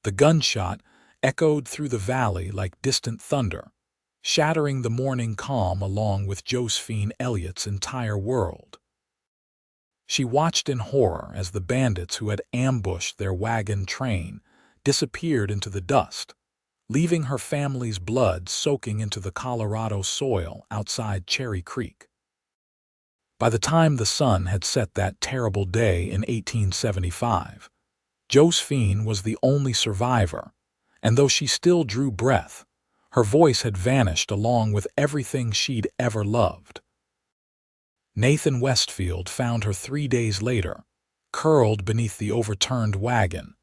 The gunshot echoed through the valley like distant thunder, shattering the morning calm along with Josephine Elliott's entire world. She watched in horror as the bandits who had ambushed their wagon train disappeared into the dust, leaving her family's blood soaking into the Colorado soil outside Cherry Creek. By the time the sun had set that terrible day in 1875, Josephine was the only survivor, and though she still drew breath, her voice had vanished along with everything she'd ever loved. Nathan Westfield found her 3 days later, curled beneath the overturned wagon,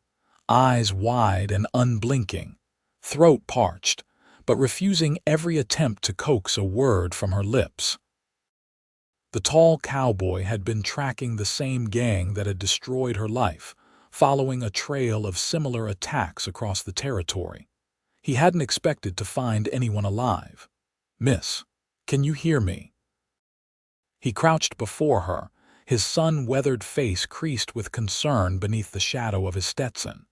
eyes wide and unblinking, throat parched, but refusing every attempt to coax a word from her lips. The tall cowboy had been tracking the same gang that had destroyed her life, following a trail of similar attacks across the territory. He hadn't expected to find anyone alive. "Miss, can you hear me?" He crouched before her, his sun-weathered face creased with concern beneath the shadow of his Stetson.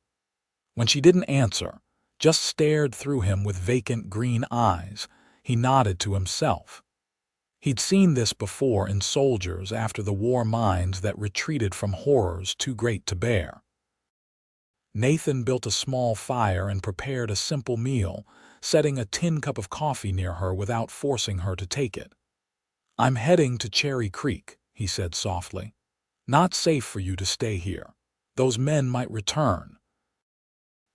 When she didn't answer, just stared through him with vacant green eyes, he nodded to himself. He'd seen this before in soldiers after the war minds that retreated from horrors too great to bear. Nathan built a small fire and prepared a simple meal, setting a tin cup of coffee near her without forcing her to take it. "I'm heading to Cherry Creek," he said softly. "Not safe for you to stay here. Those men might return."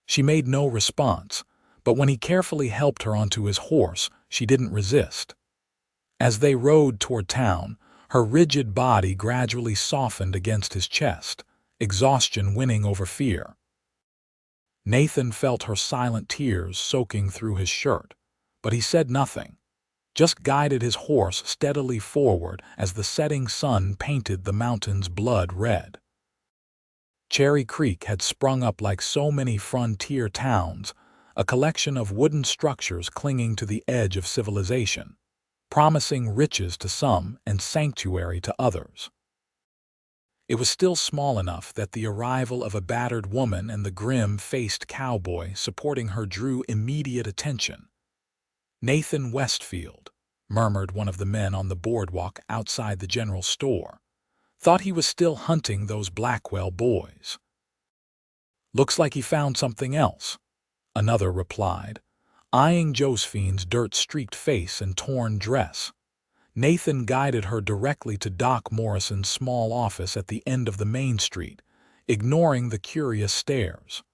She made no response, but when he carefully helped her onto his horse, she didn't resist. As they rode toward town, her rigid body gradually softened against his chest, exhaustion winning over fear. Nathan felt her silent tears soaking through his shirt, but he said nothing, just guided his horse steadily forward as the setting sun painted the mountains blood red. Cherry Creek had sprung up like so many frontier towns, a collection of wooden structures clinging to the edge of civilization, promising riches to some and sanctuary to others. It was still small enough that the arrival of a battered woman and the grim-faced cowboy supporting her drew immediate attention. "Nathan Westfield," murmured one of the men on the boardwalk outside the general store. "Thought he was still hunting those Blackwell boys." "Looks like he found something else," another replied, eyeing Josephine's dirt-streaked face and torn dress. Nathan guided her directly to Doc Morrison's small office at the end of the main street, ignoring the curious stares.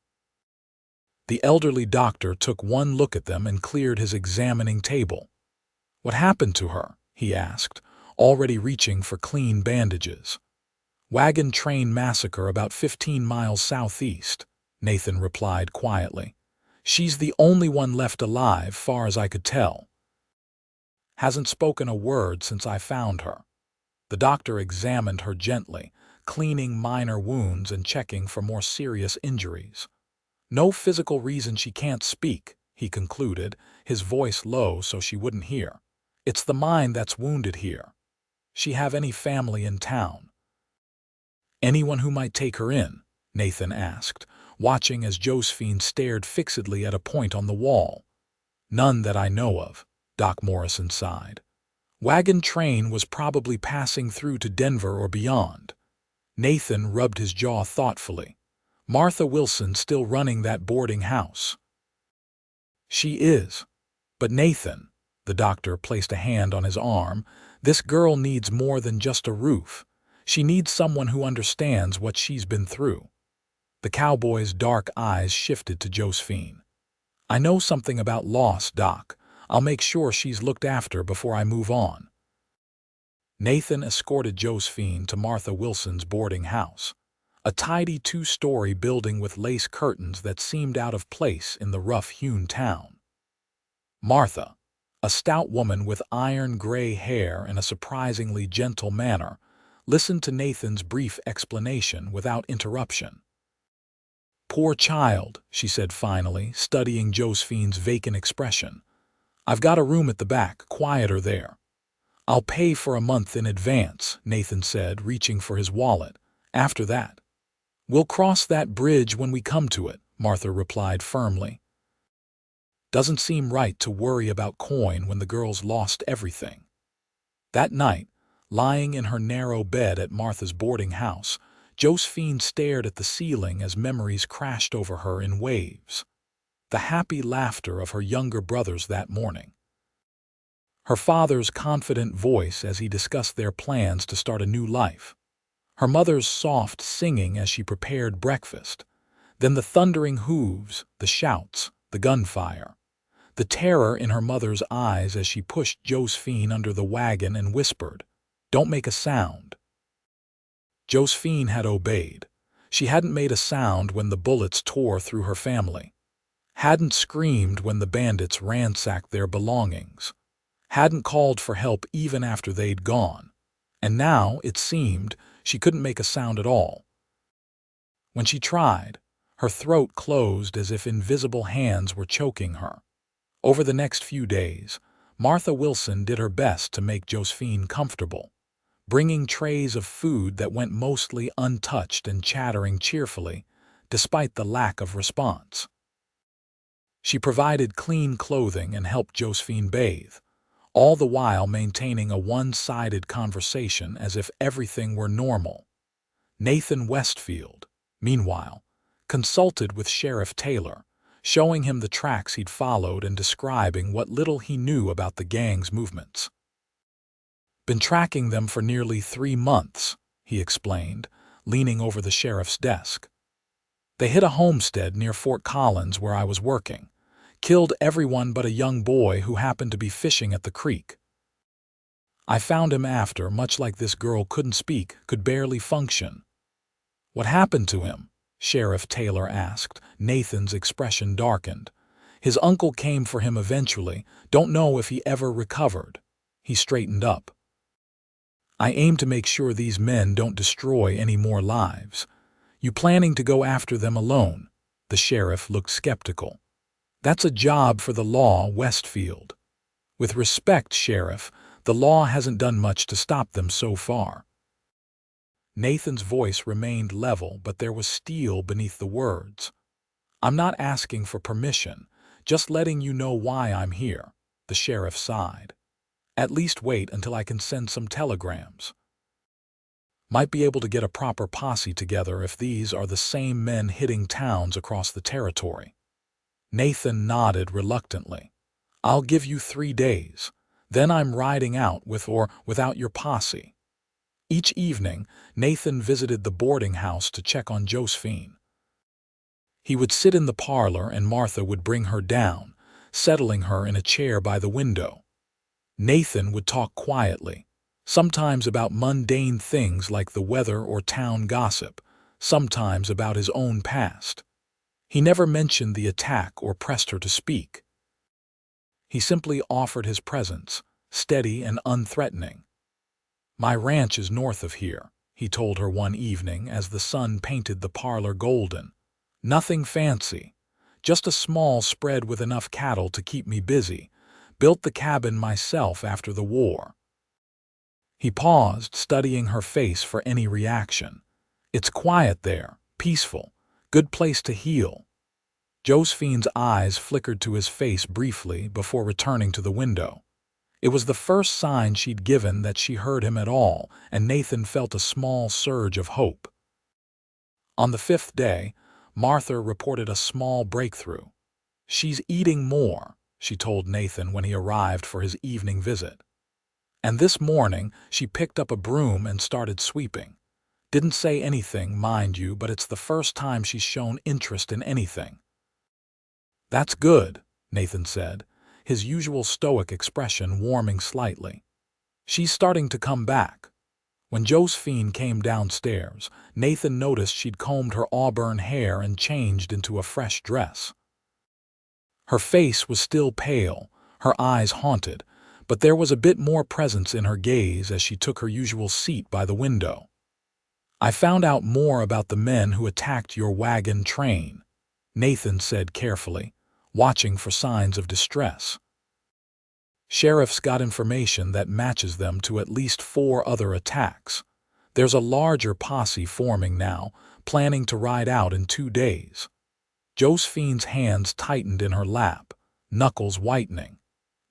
The elderly doctor took one look at them and cleared his examining table. "What happened to her?" he asked, already reaching for clean bandages. "Wagon train massacre about 15 miles southeast," Nathan replied quietly. "She's the only one left alive, far as I could tell. Hasn't spoken a word since I found her." The doctor examined her gently, cleaning minor wounds and checking for more serious injuries. "No physical reason she can't speak," he concluded, his voice low so she wouldn't hear. "It's the mind that's wounded here. She have any family in town?" "Anyone who might take her in?" Nathan asked, watching as Josephine stared fixedly at a point on the wall. "None that I know of," Doc Morrison sighed. "Wagon train was probably passing through to Denver or beyond." Nathan rubbed his jaw thoughtfully. "Martha Wilson still running that boarding house?" "She is. But Nathan," the doctor placed a hand on his arm, "this girl needs more than just a roof. She needs someone who understands what she's been through." The cowboy's dark eyes shifted to Josephine. "I know something about loss, Doc. I'll make sure she's looked after before I move on." Nathan escorted Josephine to Martha Wilson's boarding house, a tidy 2-story building with lace curtains that seemed out of place in the rough-hewn town. Martha, a stout woman with iron-gray hair and a surprisingly gentle manner, listened to Nathan's brief explanation without interruption. "Poor child," she said finally, studying Josephine's vacant expression. "I've got a room at the back, quieter there." "I'll pay for a month in advance," Nathan said, reaching for his wallet. "After that, we'll cross that bridge when we come to it," Martha replied firmly. Doesn't seem right to worry about coin when the girls lost everything. That night, lying in her narrow bed at Martha's boarding house, Josephine stared at the ceiling as memories crashed over her in waves. The happy laughter of her younger brothers that morning. Her father's confident voice as he discussed their plans to start a new life. Her mother's soft singing as she prepared breakfast. Then the thundering hooves, the shouts, the gunfire. The terror in her mother's eyes as she pushed Josephine under the wagon and whispered, "Don't make a sound." Josephine had obeyed. She hadn't made a sound when the bullets tore through her family. Hadn't screamed when the bandits ransacked their belongings. Hadn't called for help even after they'd gone. And now, it seemed, she couldn't make a sound at all. When she tried, her throat closed as if invisible hands were choking her. Over the next few days, Martha Wilson did her best to make Josephine comfortable, bringing trays of food that went mostly untouched and chattering cheerfully, despite the lack of response. She provided clean clothing and helped Josephine bathe, all the while maintaining a one-sided conversation as if everything were normal. Nathan Westfield, meanwhile, consulted with Sheriff Taylor, showing him the tracks he'd followed and describing what little he knew about the gang's movements. "Been tracking them for nearly 3 months, he explained, leaning over the sheriff's desk. "They hit a homestead near Fort Collins where I was working, killed everyone but a young boy who happened to be fishing at the creek. I found him after, much like this girl, couldn't speak, could barely function." "What happened to him?" Sheriff Taylor asked. Nathan's expression darkened. "His uncle came for him eventually. Don't know if he ever recovered." He straightened up. "I aim to make sure these men don't destroy any more lives. You planning to go after them alone?" The sheriff looked skeptical. "That's a job for the law, Westfield." "With respect, Sheriff, the law hasn't done much to stop them so far." Nathan's voice remained level, but there was steel beneath the words. "I'm not asking for permission, just letting you know why I'm here," the sheriff sighed. "At least wait until I can send some telegrams. Might be able to get a proper posse together if these are the same men hitting towns across the territory." Nathan nodded reluctantly. "I'll give you 3 days. Then I'm riding out with or without your posse." Each evening, Nathan visited the boarding house to check on Josephine. He would sit in the parlor and Martha would bring her down, settling her in a chair by the window. Nathan would talk quietly, sometimes about mundane things like the weather or town gossip, sometimes about his own past. He never mentioned the attack or pressed her to speak. He simply offered his presence, steady and unthreatening. "My ranch is north of here," he told her one evening as the sun painted the parlor golden. "Nothing fancy, just a small spread with enough cattle to keep me busy. Built the cabin myself after the war." He paused, studying her face for any reaction. "It's quiet there, peaceful, good place to heal." Josephine's eyes flickered to his face briefly before returning to the window. It was the first sign she'd given that she heard him at all, and Nathan felt a small surge of hope. On the 5th day, Martha reported a small breakthrough. "She's eating more," she told Nathan when he arrived for his evening visit. "And this morning, she picked up a broom and started sweeping. Didn't say anything, mind you, but it's the first time she's shown interest in anything." "That's good," Nathan said, his usual stoic expression warming slightly. "She's starting to come back." When Josephine came downstairs, Nathan noticed she'd combed her auburn hair and changed into a fresh dress. Her face was still pale, her eyes haunted, but there was a bit more presence in her gaze as she took her usual seat by the window. "I found out more about the men who attacked your wagon train," Nathan said carefully, watching for signs of distress. "Sheriff's got information that matches them to at least 4 other attacks. There's a larger posse forming now, planning to ride out in 2 days. Josephine's hands tightened in her lap, knuckles whitening.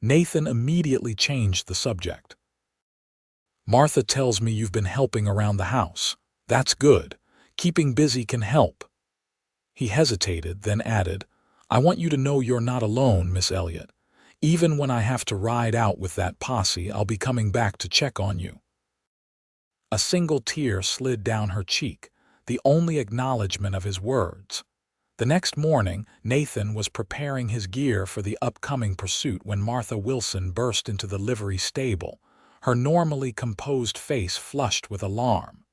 Nathan immediately changed the subject. Martha tells me you've been helping around the house. That's good. Keeping busy can help. He hesitated, then added, I want you to know you're not alone, Miss Elliott. Even when I have to ride out with that posse, I'll be coming back to check on you. A single tear slid down her cheek, the only acknowledgement of his words. The next morning, Nathan was preparing his gear for the upcoming pursuit when Martha Wilson burst into the livery stable, her normally composed face flushed with alarm.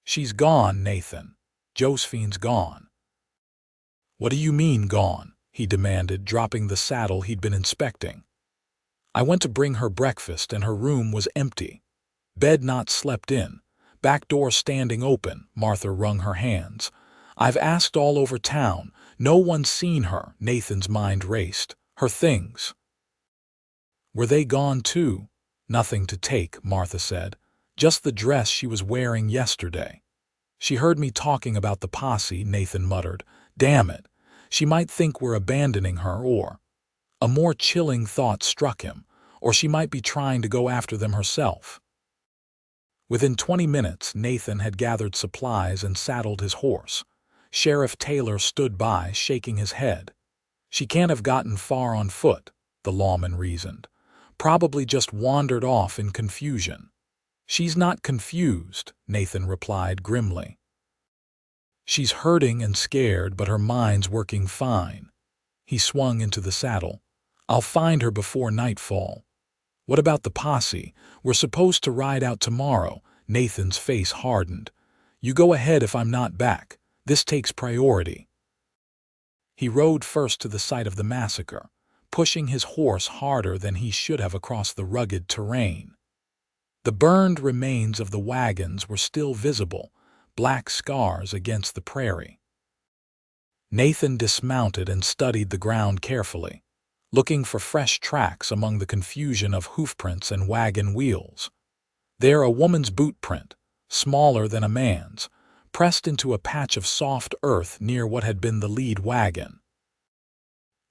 She's gone, Nathan. Josephine's gone. What do you mean gone? He demanded, dropping the saddle he'd been inspecting. I went to bring her breakfast and her room was empty. Bed not slept in. Back door standing open, Martha wrung her hands. I've asked all over town. No one's seen her, Nathan's mind raced. Her things. Were they gone too? Nothing to take, Martha said. Just the dress she was wearing yesterday. She heard me talking about the posse, Nathan muttered. Damn it. She might think we're abandoning her, or... A more chilling thought struck him, or she might be trying to go after them herself. Within 20 minutes, Nathan had gathered supplies and saddled his horse. Sheriff Taylor stood by, shaking his head. She can't have gotten far on foot, the lawman reasoned. Probably just wandered off in confusion. She's not confused, Nathan replied grimly. She's hurting and scared, but her mind's working fine. He swung into the saddle. I'll find her before nightfall. What about the posse? We're supposed to ride out tomorrow. Nathan's face hardened. You go ahead if I'm not back. This takes priority. He rode first to the site of the massacre, pushing his horse harder than he should have across the rugged terrain. The burned remains of the wagons were still visible, black scars against the prairie. Nathan dismounted and studied the ground carefully, looking for fresh tracks among the confusion of hoofprints and wagon wheels. There a woman's boot print, smaller than a man's, pressed into a patch of soft earth near what had been the lead wagon.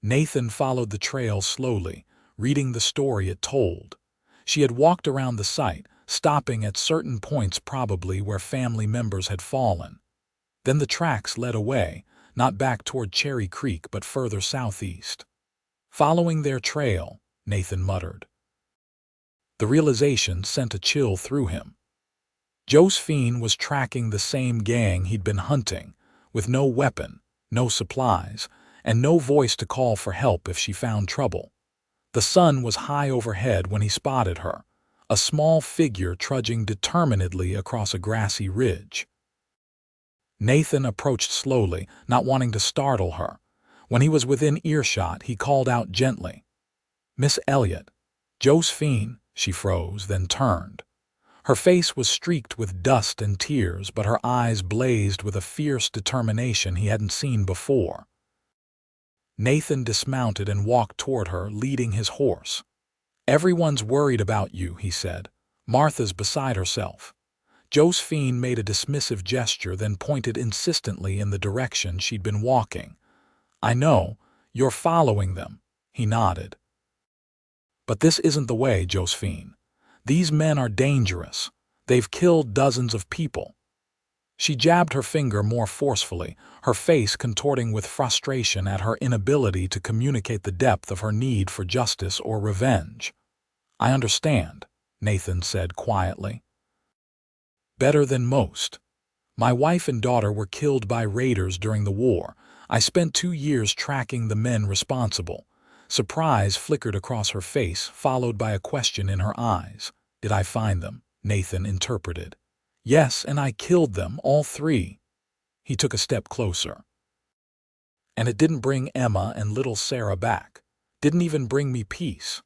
Nathan followed the trail slowly, reading the story it told. She had walked around the site, stopping at certain points probably where family members had fallen. Then the tracks led away, not back toward Cherry Creek but further southeast. Following their trail, Nathan muttered. The realization sent a chill through him. Josephine was tracking the same gang he'd been hunting, with no weapon, no supplies, and no voice to call for help if she found trouble. The sun was high overhead when he spotted her, a small figure trudging determinedly across a grassy ridge. Nathan approached slowly, not wanting to startle her. When he was within earshot, he called out gently. Miss Elliott. Josephine. She froze, then turned. Her face was streaked with dust and tears, but her eyes blazed with a fierce determination he hadn't seen before. Nathan dismounted and walked toward her, leading his horse. Everyone's worried about you, he said. Martha's beside herself. Josephine made a dismissive gesture, then pointed insistently in the direction she'd been walking. I know, you're following them, he nodded. But this isn't the way, Josephine. These men are dangerous. They've killed dozens of people. She jabbed her finger more forcefully, her face contorting with frustration at her inability to communicate the depth of her need for justice or revenge. I understand, Nathan said quietly. Better than most. My wife and daughter were killed by raiders during the war. I spent 2 years tracking the men responsible. Surprise flickered across her face, followed by a question in her eyes. Did I find them? Nathan interpreted. Yes, and I killed them, all 3. He took a step closer. And it didn't bring Emma and little Sarah back. Didn't even bring me peace.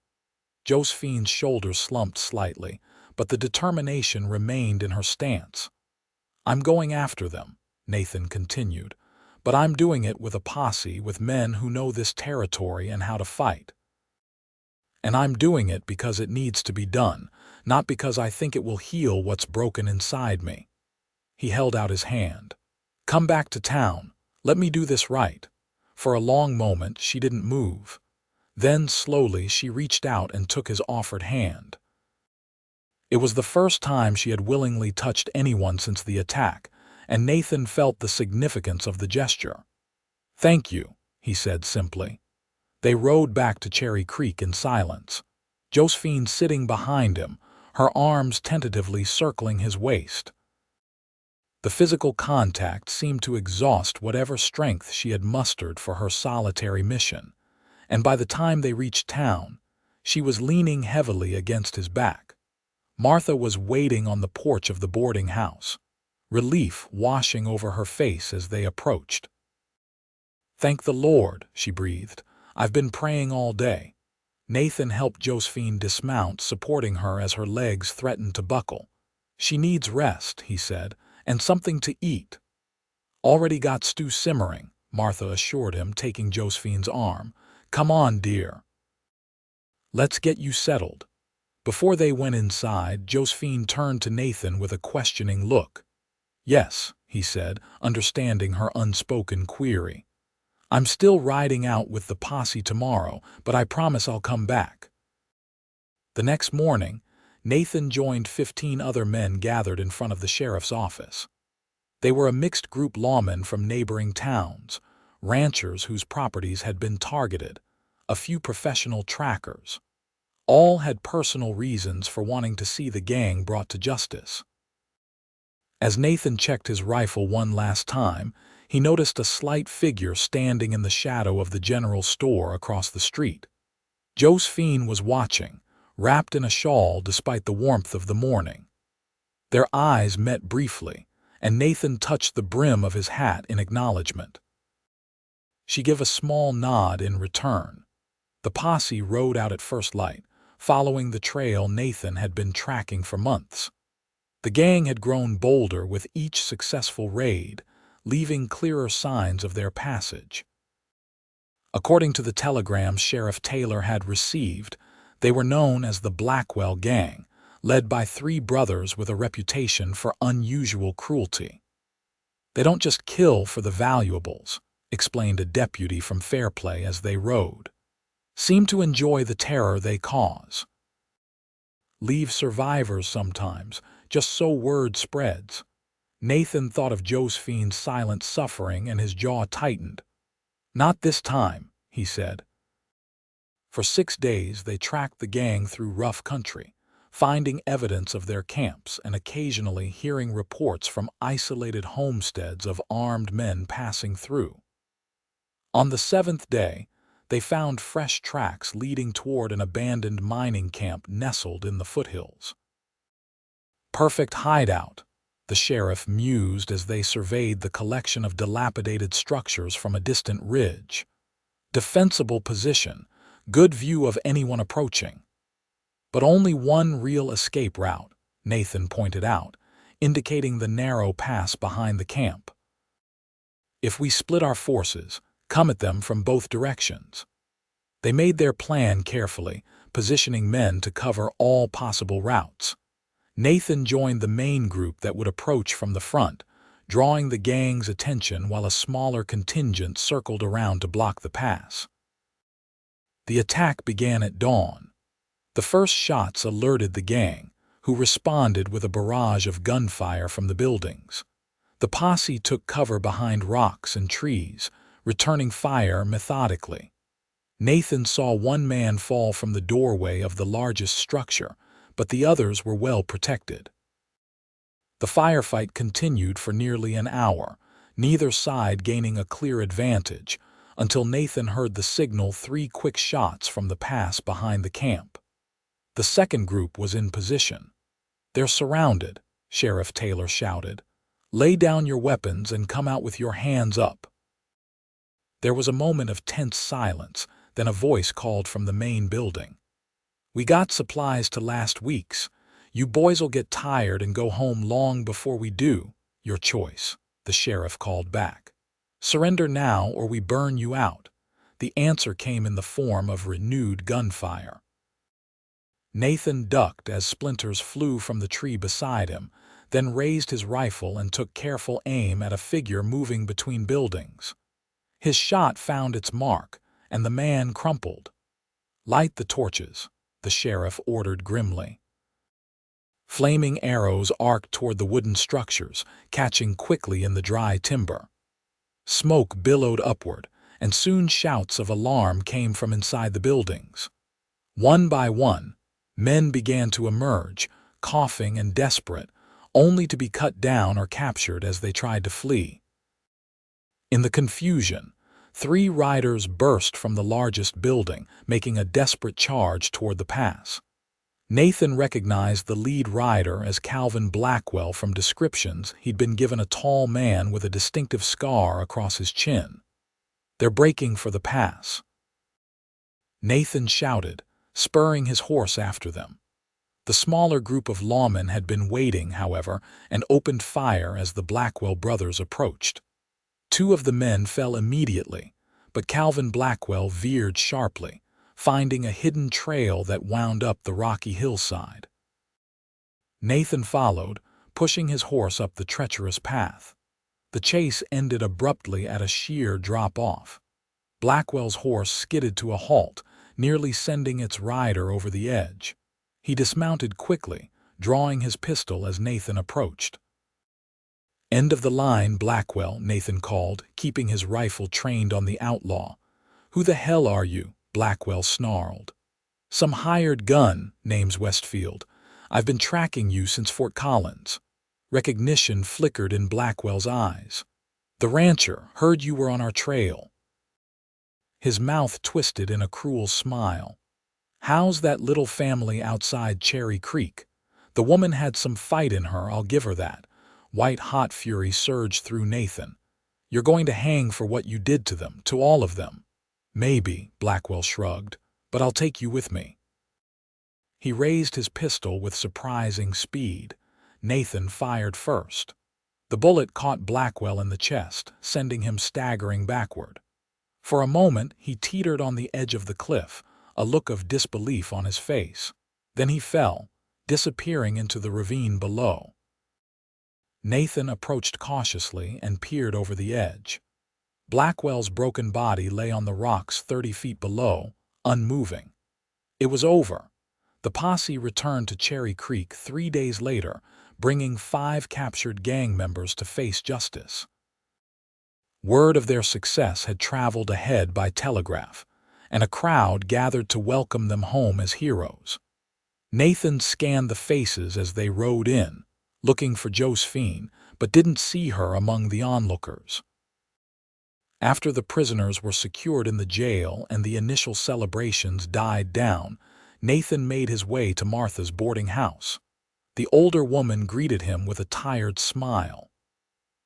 Josephine's shoulders slumped slightly, but the determination remained in her stance. I'm going after them, Nathan continued, but I'm doing it with a posse, with men who know this territory and how to fight. And I'm doing it because it needs to be done, not because I think it will heal what's broken inside me. He held out his hand. Come back to town. Let me do this right. For a long moment she didn't move. Then slowly she reached out and took his offered hand. It was the first time she had willingly touched anyone since the attack, and Nathan felt the significance of the gesture. "Thank you," he said simply. They rode back to Cherry Creek in silence, Josephine sitting behind him, her arms tentatively circling his waist. The physical contact seemed to exhaust whatever strength she had mustered for her solitary mission, and by the time they reached town, she was leaning heavily against his back. Martha was waiting on the porch of the boarding house, relief washing over her face as they approached. "Thank the Lord," she breathed. "I've been praying all day." Nathan helped Josephine dismount, supporting her as her legs threatened to buckle. "She needs rest," he said, "and something to eat." "Already got stew simmering," Martha assured him, taking Josephine's arm. "Come on, dear. Let's get you settled." Before they went inside, Josephine turned to Nathan with a questioning look. "Yes," he said, understanding her unspoken query. "I'm still riding out with the posse tomorrow, but I promise I'll come back." The next morning, Nathan joined 15 other men gathered in front of the sheriff's office. They were a mixed group, lawmen from neighboring towns, ranchers whose properties had been targeted, a few professional trackers. All had personal reasons for wanting to see the gang brought to justice. As Nathan checked his rifle one last time, he noticed a slight figure standing in the shadow of the general store across the street. Josephine was watching, wrapped in a shawl despite the warmth of the morning. Their eyes met briefly, and Nathan touched the brim of his hat in acknowledgement. She gave a small nod in return. The posse rode out at first light, following the trail Nathan had been tracking for months. The gang had grown bolder with each successful raid, leaving clearer signs of their passage. According to the telegram Sheriff Taylor had received, they were known as the Blackwell Gang, led by 3 brothers with a reputation for unusual cruelty. "They don't just kill for the valuables," explained a deputy from Fairplay as they rode. "Seem to enjoy the terror they cause. Leave survivors sometimes, just so word spreads." Nathan thought of Josephine's silent suffering and his jaw tightened. "Not this time," he said. For 6 days they tracked the gang through rough country, finding evidence of their camps and occasionally hearing reports from isolated homesteads of armed men passing through. On the 7th day, they found fresh tracks leading toward an abandoned mining camp nestled in the foothills. "Perfect hideout," the sheriff mused as they surveyed the collection of dilapidated structures from a distant ridge. "Defensible position, good view of anyone approaching." "But only one real escape route," Nathan pointed out, indicating the narrow pass behind the camp. "If we split our forces, come at them from both directions." They made their plan carefully, positioning men to cover all possible routes. Nathan joined the main group that would approach from the front, drawing the gang's attention while a smaller contingent circled around to block the pass. The attack began at dawn. The first shots alerted the gang, who responded with a barrage of gunfire from the buildings. The posse took cover behind rocks and trees, returning fire methodically. Nathan saw one man fall from the doorway of the largest structure, but the others were well protected. The firefight continued for nearly an hour, neither side gaining a clear advantage, until Nathan heard the signal 3 quick shots from the pass behind the camp. The second group was in position. "They're surrounded," Sheriff Taylor shouted. "Lay down your weapons and come out with your hands up." There was a moment of tense silence, then a voice called from the main building. "We got supplies to last weeks. You boys'll get tired and go home long before we do. Your choice," the sheriff called back. "Surrender now or we burn you out." The answer came in the form of renewed gunfire. Nathan ducked as splinters flew from the tree beside him, then raised his rifle and took careful aim at a figure moving between buildings. His shot found its mark, and the man crumpled. "Light the torches," the sheriff ordered grimly. Flaming arrows arced toward the wooden structures, catching quickly in the dry timber. Smoke billowed upward, and soon shouts of alarm came from inside the buildings. One by one, men began to emerge, coughing and desperate, only to be cut down or captured as they tried to flee. In the confusion, 3 riders burst from the largest building, making a desperate charge toward the pass. Nathan recognized the lead rider as Calvin Blackwell from descriptions he'd been given, a tall man with a distinctive scar across his chin. "They're breaking for the pass," Nathan shouted, spurring his horse after them. The smaller group of lawmen had been waiting, however, and opened fire as the Blackwell brothers approached. 2 of the men fell immediately, but Calvin Blackwell veered sharply, finding a hidden trail that wound up the rocky hillside. Nathan followed, pushing his horse up the treacherous path. The chase ended abruptly at a sheer drop-off. Blackwell's horse skidded to a halt, nearly sending its rider over the edge. He dismounted quickly, drawing his pistol as Nathan approached. "End of the line, Blackwell," Nathan called, keeping his rifle trained on the outlaw. "Who the hell are you?" Blackwell snarled. "Some hired gun, name's Westfield. I've been tracking you since Fort Collins." Recognition flickered in Blackwell's eyes. "The rancher heard you were on our trail." His mouth twisted in a cruel smile. "How's that little family outside Cherry Creek? The woman had some fight in her, I'll give her that." White-hot fury surged through Nathan. "You're going to hang for what you did to them, to all of them." "Maybe," Blackwell shrugged, "but I'll take you with me." He raised his pistol with surprising speed. Nathan fired first. The bullet caught Blackwell in the chest, sending him staggering backward. For a moment, he teetered on the edge of the cliff, a look of disbelief on his face. Then he fell, disappearing into the ravine below. Nathan approached cautiously and peered over the edge. Blackwell's broken body lay on the rocks 30 feet below, unmoving. It was over. The posse returned to Cherry Creek 3 days later, bringing 5 captured gang members to face justice. Word of their success had traveled ahead by telegraph, and a crowd gathered to welcome them home as heroes. Nathan scanned the faces as they rode in, looking for Josephine, but didn't see her among the onlookers. After the prisoners were secured in the jail and the initial celebrations died down, Nathan made his way to Martha's boarding house. The older woman greeted him with a tired smile.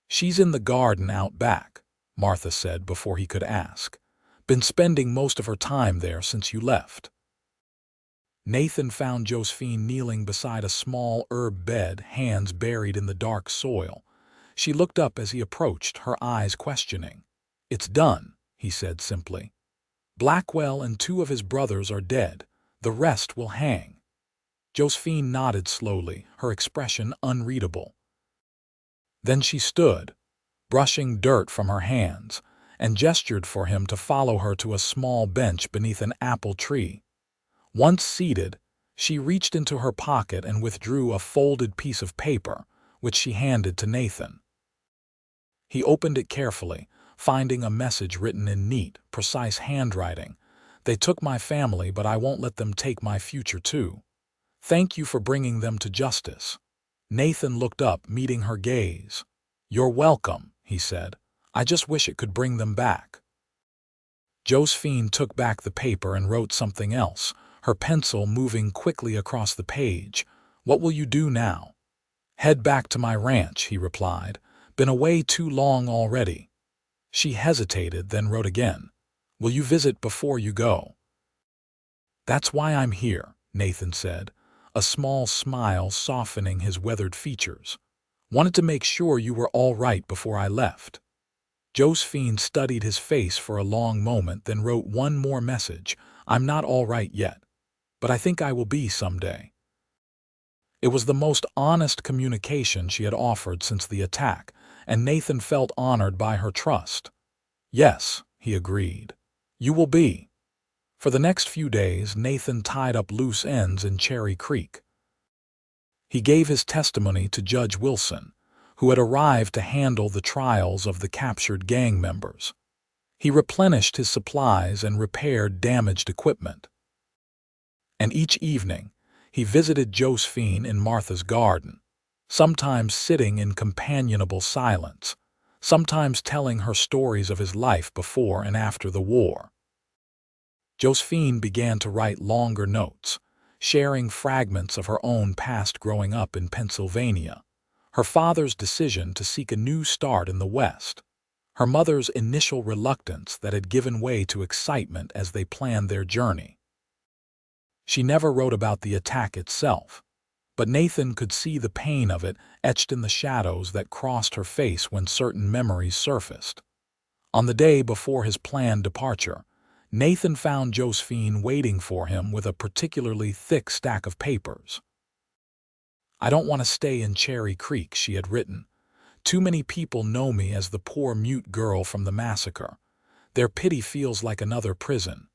"She's in the garden out back," Martha said before he could ask. "Been spending most of her time there since you left." Nathan found Josephine kneeling beside a small herb bed, hands buried in the dark soil. She looked up as he approached, her eyes questioning. "It's done," he said simply. "Blackwell and 2 of his brothers are dead. The rest will hang." Josephine nodded slowly, her expression unreadable. Then she stood, brushing dirt from her hands, and gestured for him to follow her to a small bench beneath an apple tree. Once seated, she reached into her pocket and withdrew a folded piece of paper, which she handed to Nathan. He opened it carefully, finding a message written in neat, precise handwriting. "They took my family, but I won't let them take my future too. Thank you for bringing them to justice." Nathan looked up, meeting her gaze. "You're welcome," he said. "I just wish it could bring them back." Josephine took back the paper and wrote something else, her pencil moving quickly across the page. "What will you do now?" "Head back to my ranch," he replied. "Been away too long already." She hesitated, then wrote again. "Will you visit before you go?" "That's why I'm here," Nathan said, a small smile softening his weathered features. "Wanted to make sure you were all right before I left." Josephine studied his face for a long moment, then wrote one more message. "I'm not all right yet, but I think I will be someday." It was the most honest communication she had offered since the attack, and Nathan felt honored by her trust. Yes, he agreed. You will be. For the next few days, Nathan tied up loose ends in Cherry Creek. He gave his testimony to Judge Wilson, who had arrived to handle the trials of the captured gang members. He replenished his supplies and repaired damaged equipment. And each evening, he visited Josephine in Martha's garden, sometimes sitting in companionable silence, sometimes telling her stories of his life before and after the war. Josephine began to write longer notes, sharing fragments of her own past growing up in Pennsylvania, her father's decision to seek a new start in the West, her mother's initial reluctance that had given way to excitement as they planned their journey. She never wrote about the attack itself, but Nathan could see the pain of it etched in the shadows that crossed her face when certain memories surfaced. On the day before his planned departure, Nathan found Josephine waiting for him with a particularly thick stack of papers. "I don't want to stay in Cherry Creek," she had written. "Too many people know me as the poor mute girl from the massacre. Their pity feels like another prison."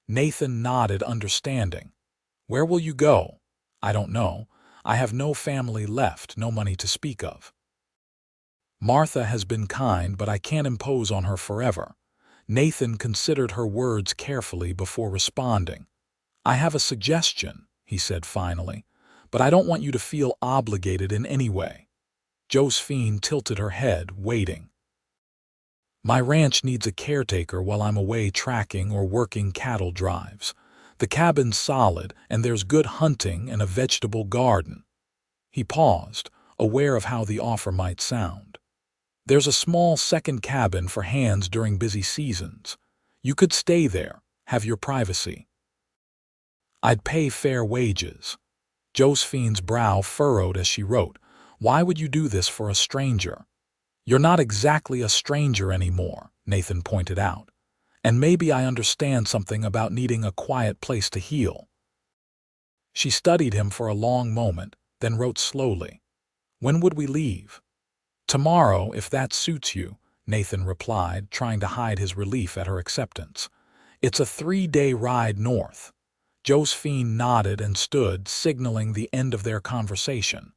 Nathan nodded, understanding. "Where will you go?" "I don't know. I have no family left, no money to speak of. Martha has been kind, but I can't impose on her forever." Nathan considered her words carefully before responding. "I have a suggestion," he said finally, "but I don't want you to feel obligated in any way." Josephine tilted her head, waiting. "My ranch needs a caretaker while I'm away tracking or working cattle drives. The cabin's solid, and there's good hunting and a vegetable garden." He paused, aware of how the offer might sound. "There's a small second cabin for hands during busy seasons. You could stay there, have your privacy. I'd pay fair wages." Josephine's brow furrowed as she wrote, "Why would you do this for a stranger?" "You're not exactly a stranger anymore," Nathan pointed out. "And maybe I understand something about needing a quiet place to heal." She studied him for a long moment, then wrote slowly, "When would we leave?" "Tomorrow, if that suits you," Nathan replied, trying to hide his relief at her acceptance. "It's a 3-day ride north." Josephine nodded and stood, signaling the end of their conversation.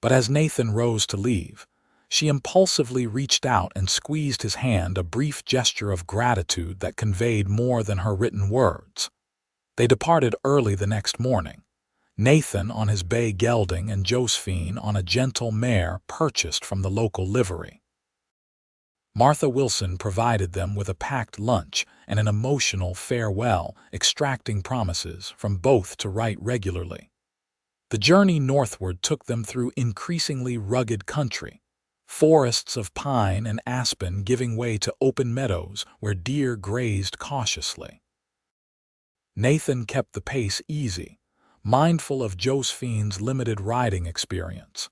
But as Nathan rose to leave, she impulsively reached out and squeezed his hand, a brief gesture of gratitude that conveyed more than her written words. They departed early the next morning, Nathan on his bay gelding and Josephine on a gentle mare purchased from the local livery. Martha Wilson provided them with a packed lunch and an emotional farewell, extracting promises from both to write regularly. The journey northward took them through increasingly rugged country, forests of pine and aspen giving way to open meadows where deer grazed cautiously. Nathan kept the pace easy, mindful of Josephine's limited riding experience.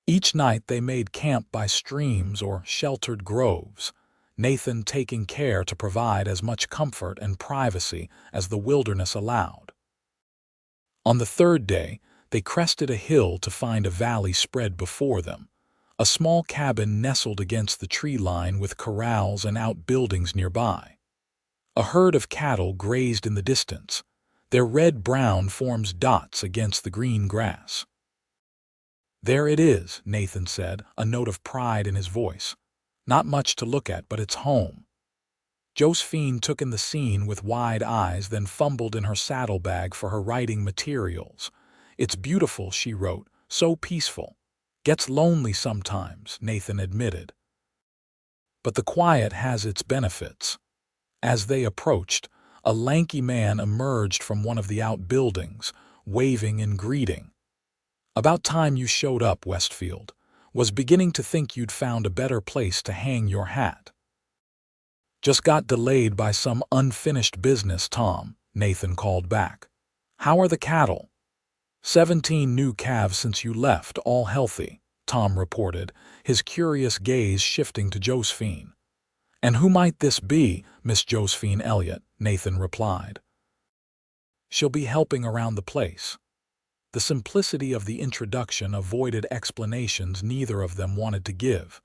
Each night they made camp by streams or sheltered groves, Nathan taking care to provide as much comfort and privacy as the wilderness allowed. On the third day, they crested a hill to find a valley spread before them, a small cabin nestled against the tree line with corrals and outbuildings nearby. A herd of cattle grazed in the distance, their red-brown forms dots against the green grass. "There it is," Nathan said, a note of pride in his voice. "Not much to look at, but it's home." Josephine took in the scene with wide eyes, then fumbled in her saddlebag for her writing materials. "It's beautiful," she wrote, "so peaceful. Gets lonely sometimes," Nathan admitted. "But the quiet has its benefits." As they approached, a lanky man emerged from one of the outbuildings, waving in greeting. "About time you showed up, Westfield. Was beginning to think you'd found a better place to hang your hat." "Just got delayed by some unfinished business, Tom," Nathan called back. "How are the cattle?" 17 new calves since you left, all healthy," Tom reported, his curious gaze shifting to Josephine. "And who might this be, Miss Josephine Elliott?" Nathan replied. "She'll be helping around the place." The simplicity of the introduction avoided explanations neither of them wanted to give.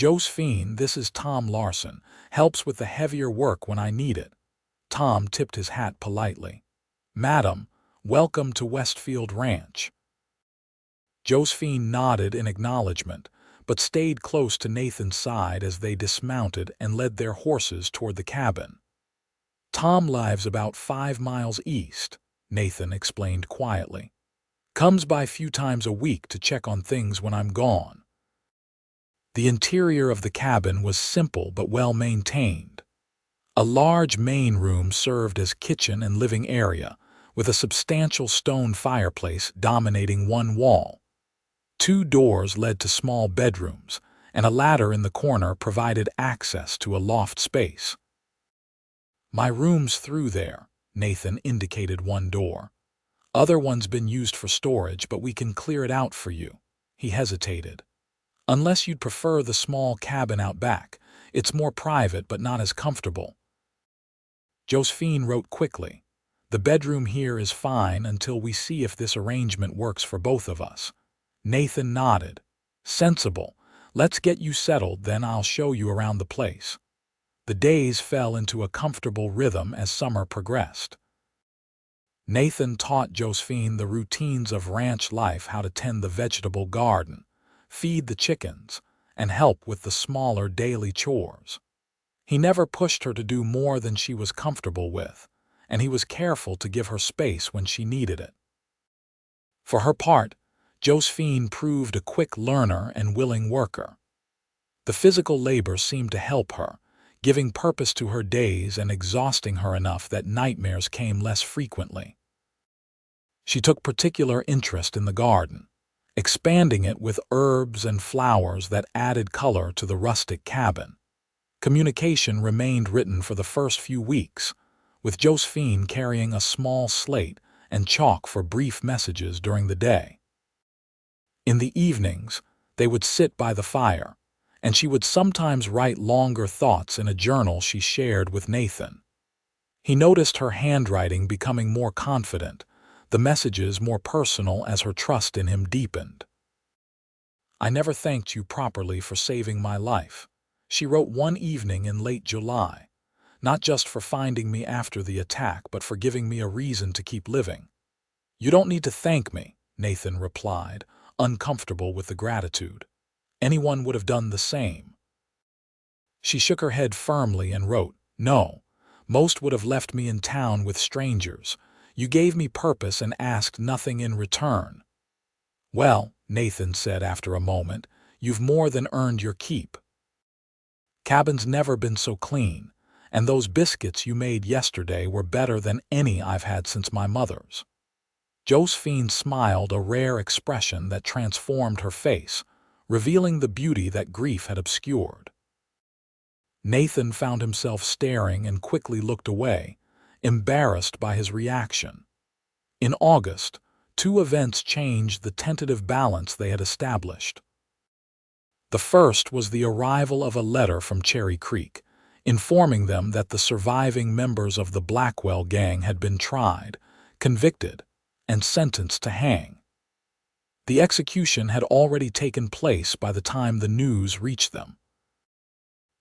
"Josephine, this is Tom Larson. Helps with the heavier work when I need it." Tom tipped his hat politely. "Madam, welcome to Westfield Ranch." Josephine nodded in acknowledgement, but stayed close to Nathan's side as they dismounted and led their horses toward the cabin. "Tom lives about 5 miles east," Nathan explained quietly. "Comes by few times a week to check on things when I'm gone." The interior of the cabin was simple but well maintained. A large main room served as kitchen and living area, with a substantial stone fireplace dominating one wall. 2 doors led to small bedrooms, and a ladder in the corner provided access to a loft space. "My room's through there," Nathan indicated one door. "Other one's been used for storage, but we can clear it out for you." He hesitated. "Unless you'd prefer the small cabin out back. It's more private but not as comfortable." Josephine wrote quickly, "The bedroom here is fine until we see if this arrangement works for both of us." Nathan nodded. "Sensible. Let's get you settled, then I'll show you around the place." The days fell into a comfortable rhythm as summer progressed. Nathan taught Josephine the routines of ranch life, how to tend the vegetable garden, feed the chickens, and help with the smaller daily chores. He never pushed her to do more than she was comfortable with, and he was careful to give her space when she needed it. For her part, Josephine proved a quick learner and willing worker. The physical labor seemed to help her, giving purpose to her days and exhausting her enough that nightmares came less frequently. She took particular interest in the garden, expanding it with herbs and flowers that added color to the rustic cabin. Communication remained written for the first few weeks, with Josephine carrying a small slate and chalk for brief messages during the day. In the evenings, they would sit by the fire, and she would sometimes write longer thoughts in a journal she shared with Nathan. He noticed her handwriting becoming more confident, the messages more personal as her trust in him deepened. "I never thanked you properly for saving my life," she wrote one evening in late July, "not just for finding me after the attack, but for giving me a reason to keep living." "You don't need to thank me," Nathan replied, uncomfortable with the gratitude. "Anyone would have done the same." She shook her head firmly and wrote, "No, most would have left me in town with strangers. You gave me purpose and asked nothing in return." "Well," Nathan said after a moment, "you've more than earned your keep. Cabin's never been so clean, and those biscuits you made yesterday were better than any I've had since my mother's." Josephine smiled, a rare expression that transformed her face, revealing the beauty that grief had obscured. Nathan found himself staring and quickly looked away, embarrassed by his reaction. In August, 2 events changed the tentative balance they had established. The first was the arrival of a letter from Cherry Creek, informing them that the surviving members of the Blackwell gang had been tried, convicted, and sentenced to hang. The execution had already taken place by the time the news reached them.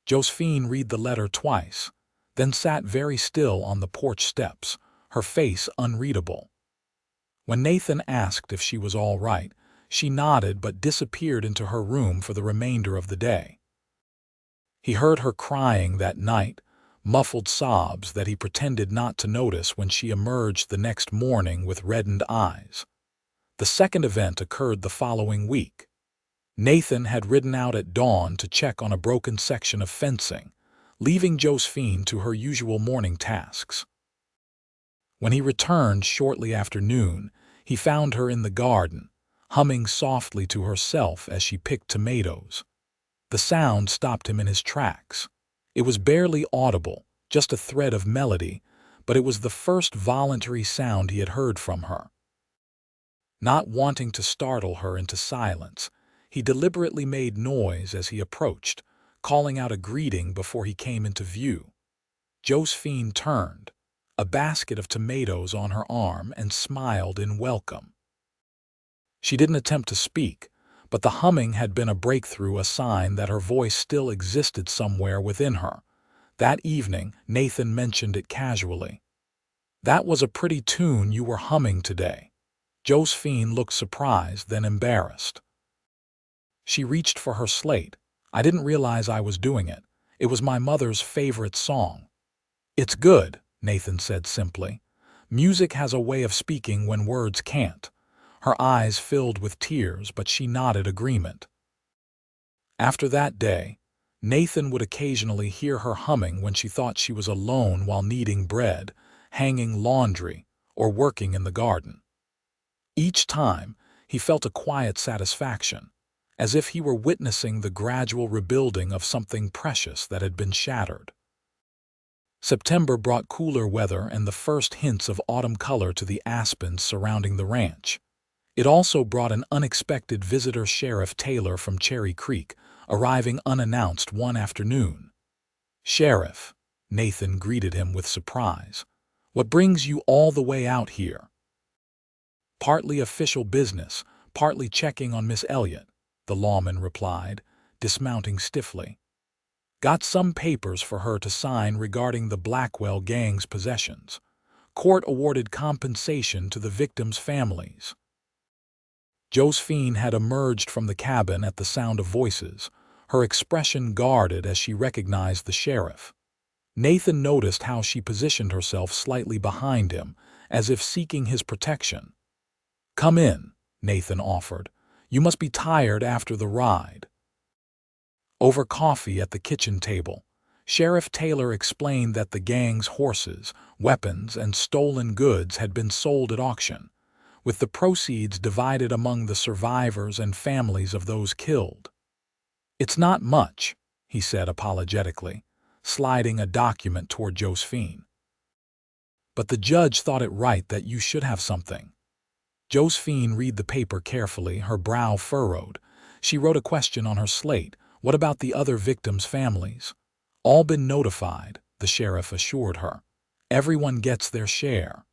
Josephine read the letter twice, then sat very still on the porch steps, her face unreadable. When Nathan asked if she was all right, she nodded but disappeared into her room for the remainder of the day. He heard her crying that night, muffled sobs that he pretended not to notice when she emerged the next morning with reddened eyes. The second event occurred the following week. Nathan had ridden out at dawn to check on a broken section of fencing, leaving Josephine to her usual morning tasks. When he returned shortly after noon, he found her in the garden, humming softly to herself as she picked tomatoes. The sound stopped him in his tracks. It was barely audible, just a thread of melody, but it was the first voluntary sound he had heard from her. Not wanting to startle her into silence, he deliberately made noise as he approached, calling out a greeting before he came into view. Josephine turned, a basket of tomatoes on her arm, and smiled in welcome. She didn't attempt to speak, but the humming had been a breakthrough, a sign that her voice still existed somewhere within her. That evening, Nathan mentioned it casually. "That was a pretty tune you were humming today." Josephine looked surprised, then embarrassed. She reached for her slate. "I didn't realize I was doing it. It was my mother's favorite song." "It's good," Nathan said simply. "Music has a way of speaking when words can't." Her eyes filled with tears, but she nodded agreement. After that day, Nathan would occasionally hear her humming when she thought she was alone while kneading bread, hanging laundry, or working in the garden. Each time, he felt a quiet satisfaction, as if he were witnessing the gradual rebuilding of something precious that had been shattered. September brought cooler weather and the first hints of autumn color to the aspens surrounding the ranch. It also brought an unexpected visitor, Sheriff Taylor from Cherry Creek, arriving unannounced one afternoon. "Sheriff," Nathan greeted him with surprise, "what brings you all the way out here?" "Partly official business, partly checking on Miss Elliott," the lawman replied, dismounting stiffly. "Got some papers for her to sign regarding the Blackwell gang's possessions. Court awarded compensation to the victims' families." Josephine had emerged from the cabin at the sound of voices, her expression guarded as she recognized the sheriff. Nathan noticed how she positioned herself slightly behind him, as if seeking his protection. "Come in," Nathan offered. "You must be tired after the ride." Over coffee at the kitchen table, Sheriff Taylor explained that the gang's horses, weapons, and stolen goods had been sold at auction, with the proceeds divided among the survivors and families of those killed. "It's not much," he said apologetically, sliding a document toward Josephine. "But the judge thought it right that you should have something." Josephine read the paper carefully, her brow furrowed. She wrote a question on her slate. "What about the other victims' families?" "All been notified," the sheriff assured her. "Everyone gets their share."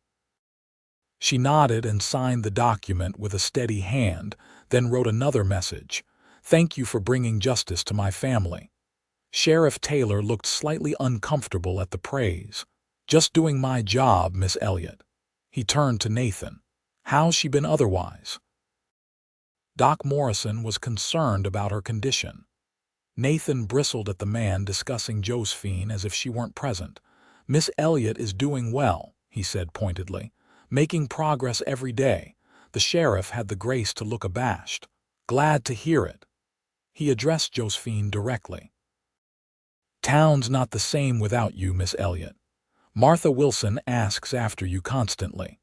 She nodded and signed the document with a steady hand, then wrote another message. "Thank you for bringing justice to my family." Sheriff Taylor looked slightly uncomfortable at the praise. "Just doing my job, Miss Elliott." He turned to Nathan. "How's she been otherwise?" Doc Morrison was concerned about her condition. Nathan bristled at the man discussing Josephine as if she weren't present. "Miss Elliott is doing well," he said pointedly, "making progress every day." The sheriff had the grace to look abashed. "Glad to hear it." He addressed Josephine directly. "Town's not the same without you, Miss Elliott. Martha Wilson asks after you constantly."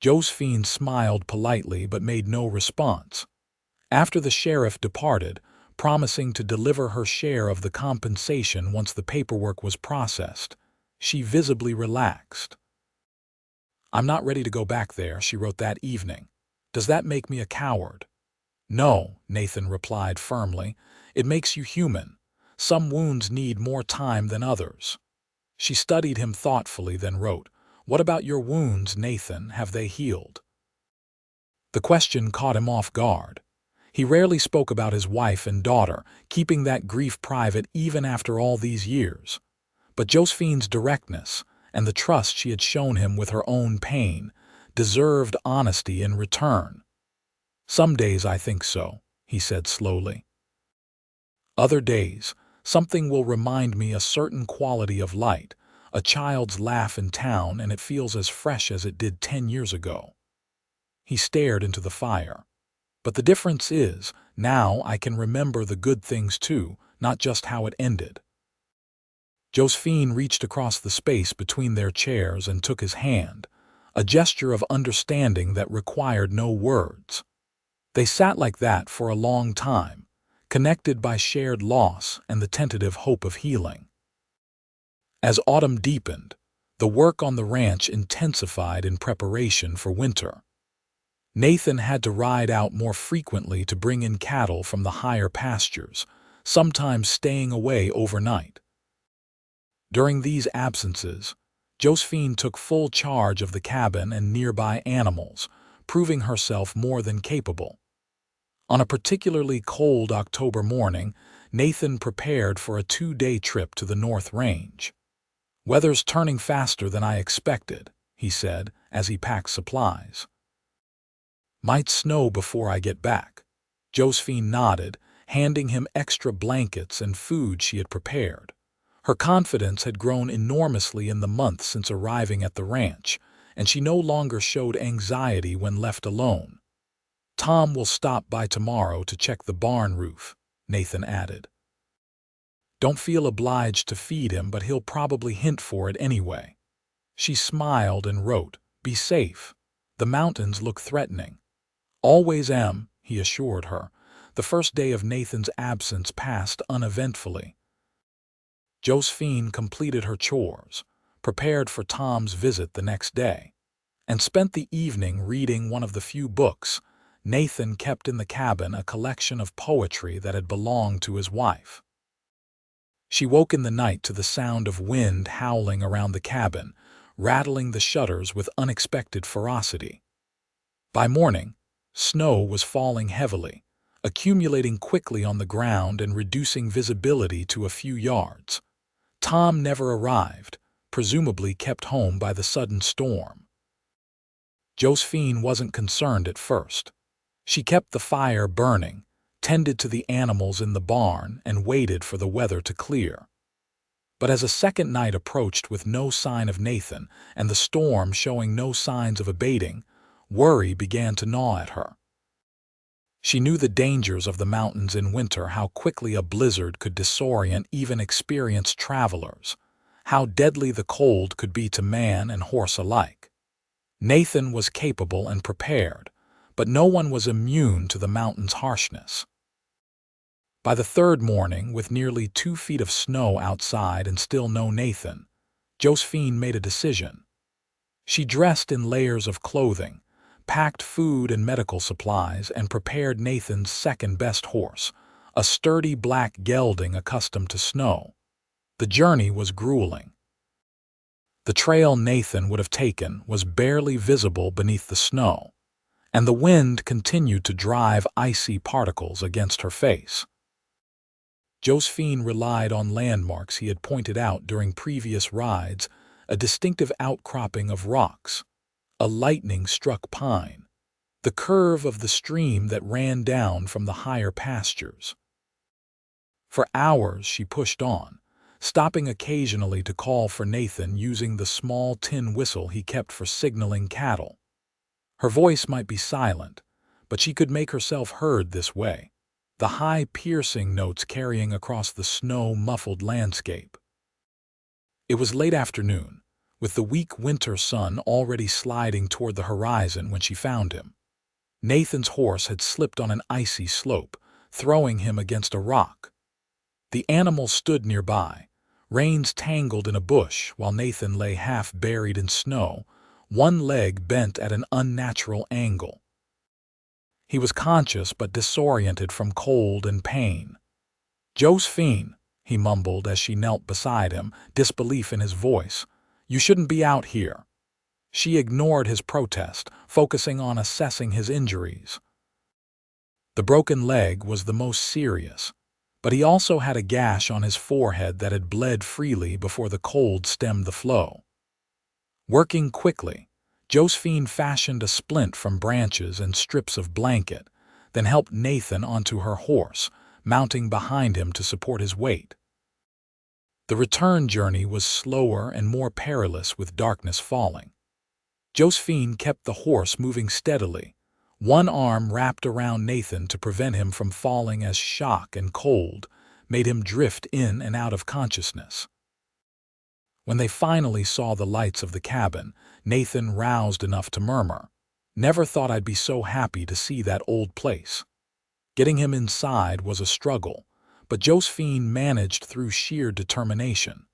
Josephine smiled politely but made no response. After the sheriff departed, promising to deliver her share of the compensation once the paperwork was processed, she visibly relaxed. "I'm not ready to go back there," she wrote that evening. "Does that make me a coward?" "No," Nathan replied firmly. "It makes you human. Some wounds need more time than others." She studied him thoughtfully, then wrote, "What about your wounds, Nathan? Have they healed?" The question caught him off guard. He rarely spoke about his wife and daughter, keeping that grief private even after all these years. But Josephine's directness, and the trust she had shown him with her own pain, deserved honesty in return. "Some days I think so," he said slowly. "Other days, something will remind me a certain quality of light, a child's laugh in town, and it feels as fresh as it did 10 years ago." He stared into the fire. "But the difference is, now I can remember the good things too, not just how it ended." Josephine reached across the space between their chairs and took his hand, a gesture of understanding that required no words. They sat like that for a long time, connected by shared loss and the tentative hope of healing. As autumn deepened, the work on the ranch intensified in preparation for winter. Nathan had to ride out more frequently to bring in cattle from the higher pastures, sometimes staying away overnight. During these absences, Josephine took full charge of the cabin and nearby animals, proving herself more than capable. On a particularly cold October morning, Nathan prepared for a 2-day trip to the North Range. "Weather's turning faster than I expected," he said as he packed supplies. "Might snow before I get back." Josephine nodded, handing him extra blankets and food she had prepared. Her confidence had grown enormously in the months since arriving at the ranch, and she no longer showed anxiety when left alone. "Tom will stop by tomorrow to check the barn roof," Nathan added. "Don't feel obliged to feed him, but he'll probably hint for it anyway." She smiled and wrote, "Be safe. The mountains look threatening." "Always am," he assured her. The first day of Nathan's absence passed uneventfully. Josephine completed her chores, prepared for Tom's visit the next day, and spent the evening reading one of the few books Nathan kept in the cabin, a collection of poetry that had belonged to his wife. She woke in the night to the sound of wind howling around the cabin, rattling the shutters with unexpected ferocity. By morning, snow was falling heavily, accumulating quickly on the ground and reducing visibility to a few yards. Tom never arrived, presumably kept home by the sudden storm. Josephine wasn't concerned at first. She kept the fire burning, tended to the animals in the barn, and waited for the weather to clear. But as a second night approached with no sign of Nathan and the storm showing no signs of abating, worry began to gnaw at her. She knew the dangers of the mountains in winter, how quickly a blizzard could disorient even experienced travelers, how deadly the cold could be to man and horse alike. Nathan was capable and prepared, but no one was immune to the mountain's harshness. By the third morning, with nearly 2 feet of snow outside and still no Nathan, Josephine made a decision. She dressed in layers of clothing, packed food and medical supplies, and prepared Nathan's second-best horse, a sturdy black gelding accustomed to snow. The journey was grueling. The trail Nathan would have taken was barely visible beneath the snow, and the wind continued to drive icy particles against her face. Josephine relied on landmarks he had pointed out during previous rides, a distinctive outcropping of rocks, a lightning-struck pine, the curve of the stream that ran down from the higher pastures. For hours she pushed on, stopping occasionally to call for Nathan using the small tin whistle he kept for signaling cattle. Her voice might be silent, but she could make herself heard this way, the high piercing notes carrying across the snow-muffled landscape. It was late afternoon, with the weak winter sun already sliding toward the horizon when she found him. Nathan's horse had slipped on an icy slope, throwing him against a rock. The animal stood nearby, reins tangled in a bush, while Nathan lay half buried in snow, one leg bent at an unnatural angle. He was conscious but disoriented from cold and pain. "Josephine," he mumbled as she knelt beside him, disbelief in his voice, "you shouldn't be out here." She ignored his protest, focusing on assessing his injuries. The broken leg was the most serious, but he also had a gash on his forehead that had bled freely before the cold stemmed the flow. Working quickly, Josephine fashioned a splint from branches and strips of blanket, then helped Nathan onto her horse, mounting behind him to support his weight. The return journey was slower and more perilous with darkness falling. Josephine kept the horse moving steadily, one arm wrapped around Nathan to prevent him from falling as shock and cold made him drift in and out of consciousness. When they finally saw the lights of the cabin, Nathan roused enough to murmur, "Never thought I'd be so happy to see that old place." Getting him inside was a struggle, but Josephine managed through sheer determination.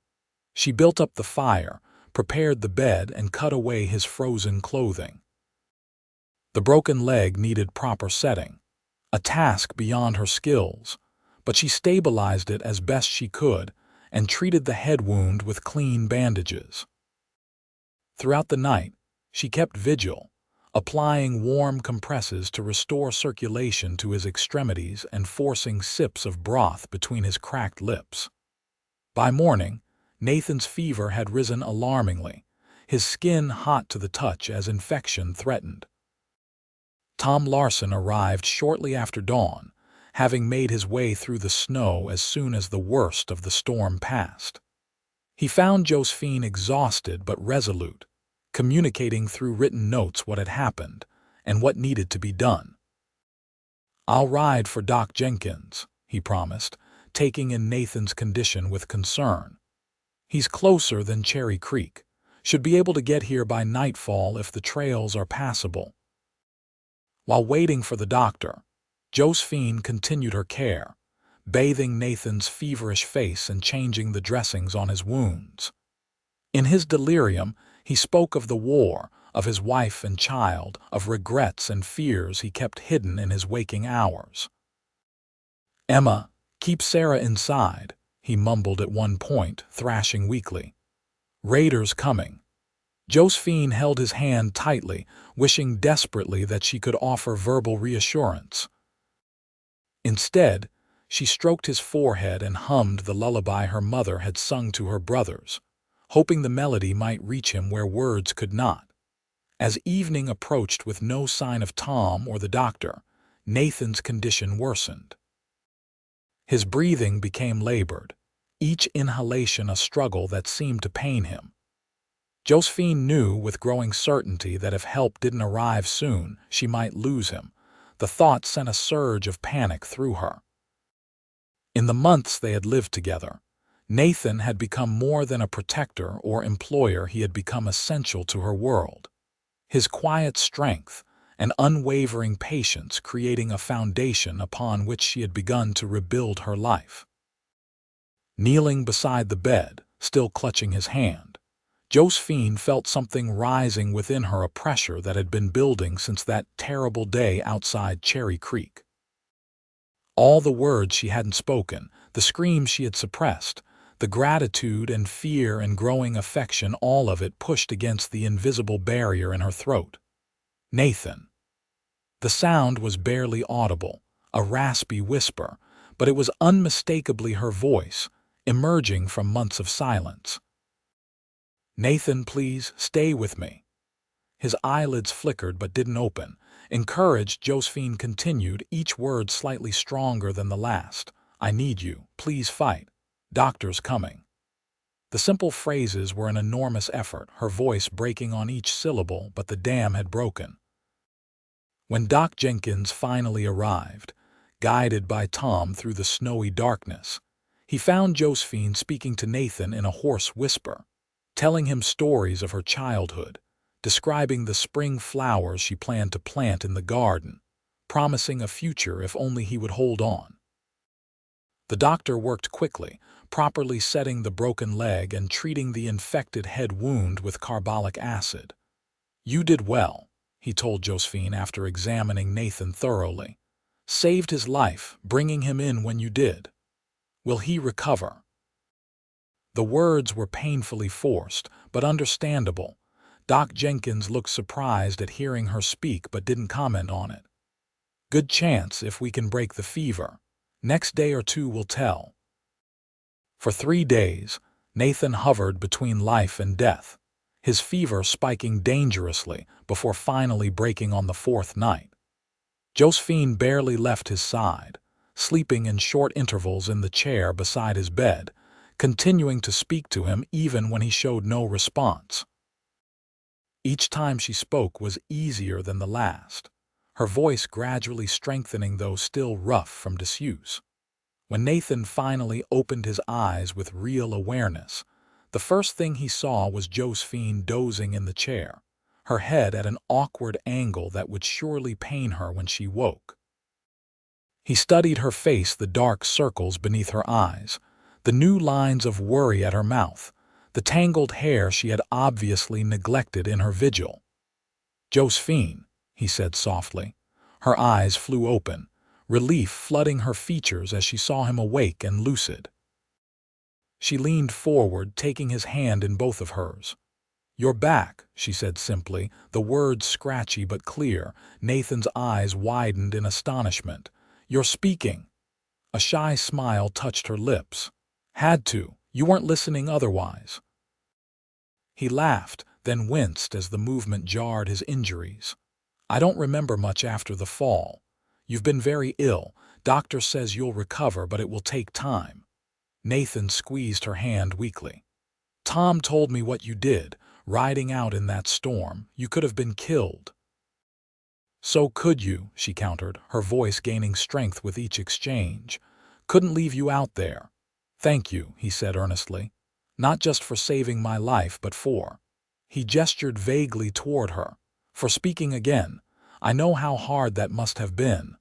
She built up the fire, prepared the bed, and cut away his frozen clothing. The broken leg needed proper setting, a task beyond her skills, but she stabilized it as best she could and treated the head wound with clean bandages. Throughout the night, she kept vigil, applying warm compresses to restore circulation to his extremities and forcing sips of broth between his cracked lips. By morning, Nathan's fever had risen alarmingly, his skin hot to the touch as infection threatened. Tom Larson arrived shortly after dawn, having made his way through the snow as soon as the worst of the storm passed. He found Josephine exhausted but resolute, communicating through written notes what had happened and what needed to be done. "I'll ride for Doc Jenkins," he promised, taking in Nathan's condition with concern. "He's closer than Cherry Creek. Should be able to get here by nightfall if the trails are passable." While waiting for the doctor, Josephine continued her care, bathing Nathan's feverish face and changing the dressings on his wounds. In his delirium, he spoke of the war, of his wife and child, of regrets and fears he kept hidden in his waking hours. "Emma, keep Sarah inside," he mumbled at one point, thrashing weakly. "Raiders coming." Josephine held his hand tightly, wishing desperately that she could offer verbal reassurance. Instead, she stroked his forehead and hummed the lullaby her mother had sung to her brothers, hoping the melody might reach him where words could not. As evening approached with no sign of Tom or the doctor, Nathan's condition worsened. His breathing became labored, each inhalation a struggle that seemed to pain him. Josephine knew with growing certainty that if help didn't arrive soon, she might lose him. The thought sent a surge of panic through her. In the months they had lived together, Nathan had become more than a protector or employer. He had become essential to her world. His quiet strength and unwavering patience creating a foundation upon which she had begun to rebuild her life. Kneeling beside the bed, still clutching his hand, Josephine felt something rising within her, a pressure that had been building since that terrible day outside Cherry Creek. All the words she hadn't spoken, the screams she had suppressed, the gratitude and fear and growing affection, all of it pushed against the invisible barrier in her throat. "Nathan." The sound was barely audible, a raspy whisper, but it was unmistakably her voice, emerging from months of silence. "Nathan, please, stay with me." His eyelids flickered but didn't open. Encouraged, Josephine continued, each word slightly stronger than the last. "I need you. Please fight. Doctor's coming." The simple phrases were an enormous effort, her voice breaking on each syllable, but the dam had broken. When Doc Jenkins finally arrived, guided by Tom through the snowy darkness, he found Josephine speaking to Nathan in a hoarse whisper, telling him stories of her childhood, describing the spring flowers she planned to plant in the garden, promising a future if only he would hold on. The doctor worked quickly, properly setting the broken leg and treating the infected head wound with carbolic acid. "You did well," he told Josephine after examining Nathan thoroughly. "Saved his life, bringing him in when you did. Will he recover?" The words were painfully forced, but understandable. Doc Jenkins looked surprised at hearing her speak but didn't comment on it. "Good chance if we can break the fever. Next day or two will tell." For 3 days, Nathan hovered between life and death, his fever spiking dangerously before finally breaking on the 4th night. Josephine barely left his side, sleeping in short intervals in the chair beside his bed, continuing to speak to him even when he showed no response. Each time she spoke was easier than the last, her voice gradually strengthening though still rough from disuse. When Nathan finally opened his eyes with real awareness, the first thing he saw was Josephine dozing in the chair, her head at an awkward angle that would surely pain her when she woke. He studied her face, the dark circles beneath her eyes, the new lines of worry at her mouth, the tangled hair she had obviously neglected in her vigil. "Josephine," he said softly. Her eyes flew open, relief flooding her features as she saw him awake and lucid. She leaned forward, taking his hand in both of hers. "You're back," she said simply, the words scratchy but clear. Nathan's eyes widened in astonishment. "You're speaking." A shy smile touched her lips. "Had to. You weren't listening otherwise." He laughed, then winced as the movement jarred his injuries. "I don't remember much after the fall. You've been very ill. Doctor says you'll recover, but it will take time." Nathan squeezed her hand weakly. "Tom told me what you did, riding out in that storm. You could have been killed." "So could you," she countered, her voice gaining strength with each exchange. "Couldn't leave you out there." "Thank you," he said earnestly. "Not just for saving my life, but for—" He gestured vaguely toward her. "For speaking again. I know how hard that must have been."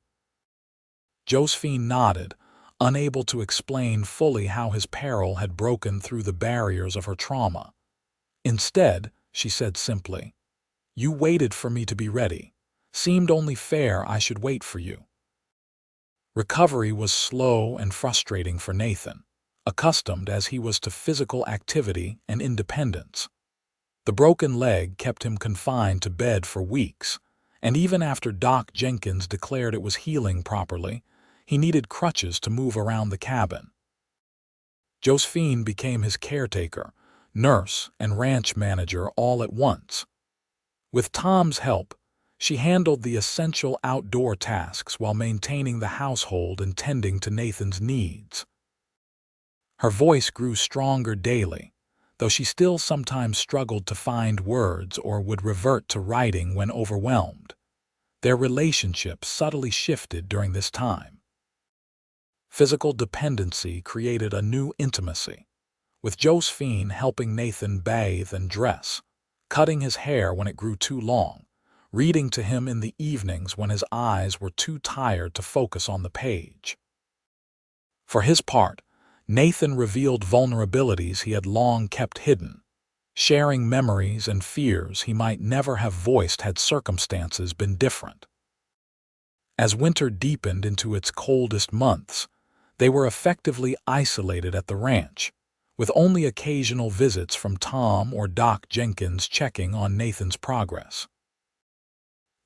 Josephine nodded, unable to explain fully how his peril had broken through the barriers of her trauma. "Instead," she said simply, "you waited for me to be ready. Seemed only fair I should wait for you." Recovery was slow and frustrating for Nathan, accustomed as he was to physical activity and independence. The broken leg kept him confined to bed for weeks, and even after Doc Jenkins declared it was healing properly, he needed crutches to move around the cabin. Josephine became his caretaker, nurse, and ranch manager all at once. With Tom's help, she handled the essential outdoor tasks while maintaining the household and tending to Nathan's needs. Her voice grew stronger daily, though she still sometimes struggled to find words or would revert to writing when overwhelmed. Their relationship subtly shifted during this time. Physical dependency created a new intimacy, with Josephine helping Nathan bathe and dress, cutting his hair when it grew too long, reading to him in the evenings when his eyes were too tired to focus on the page. For his part, Nathan revealed vulnerabilities he had long kept hidden, sharing memories and fears he might never have voiced had circumstances been different. As winter deepened into its coldest months, they were effectively isolated at the ranch, with only occasional visits from Tom or Doc Jenkins checking on Nathan's progress.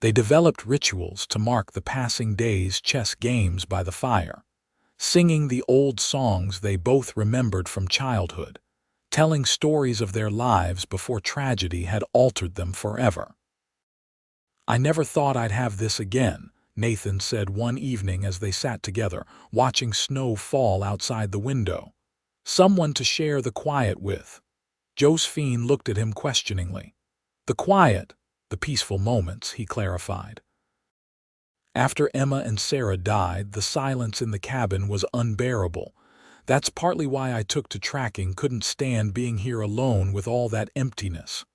They developed rituals to mark the passing days' chess games by the fire, singing the old songs they both remembered from childhood, telling stories of their lives before tragedy had altered them forever. "I never thought I'd have this again," Nathan said one evening as they sat together, watching snow fall outside the window. "Someone to share the quiet with." Josephine looked at him questioningly. "The quiet, the peaceful moments," he clarified. "After Emma and Sarah died, the silence in the cabin was unbearable. That's partly why I took to tracking, couldn't stand being here alone with all that emptiness."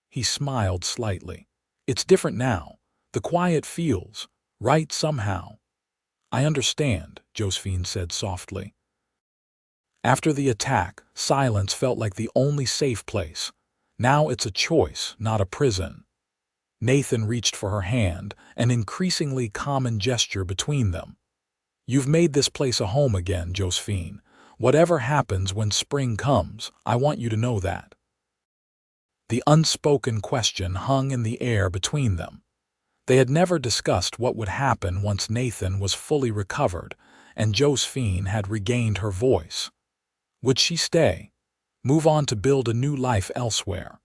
He smiled slightly. "It's different now. The quiet feels right somehow." "I understand," Josephine said softly. "After the attack, silence felt like the only safe place. Now it's a choice, not a prison." Nathan reached for her hand, an increasingly common gesture between them. "You've made this place a home again, Josephine. Whatever happens when spring comes, I want you to know that." The unspoken question hung in the air between them. They had never discussed what would happen once Nathan was fully recovered and Josephine had regained her voice. Would she stay? Move on to build a new life elsewhere?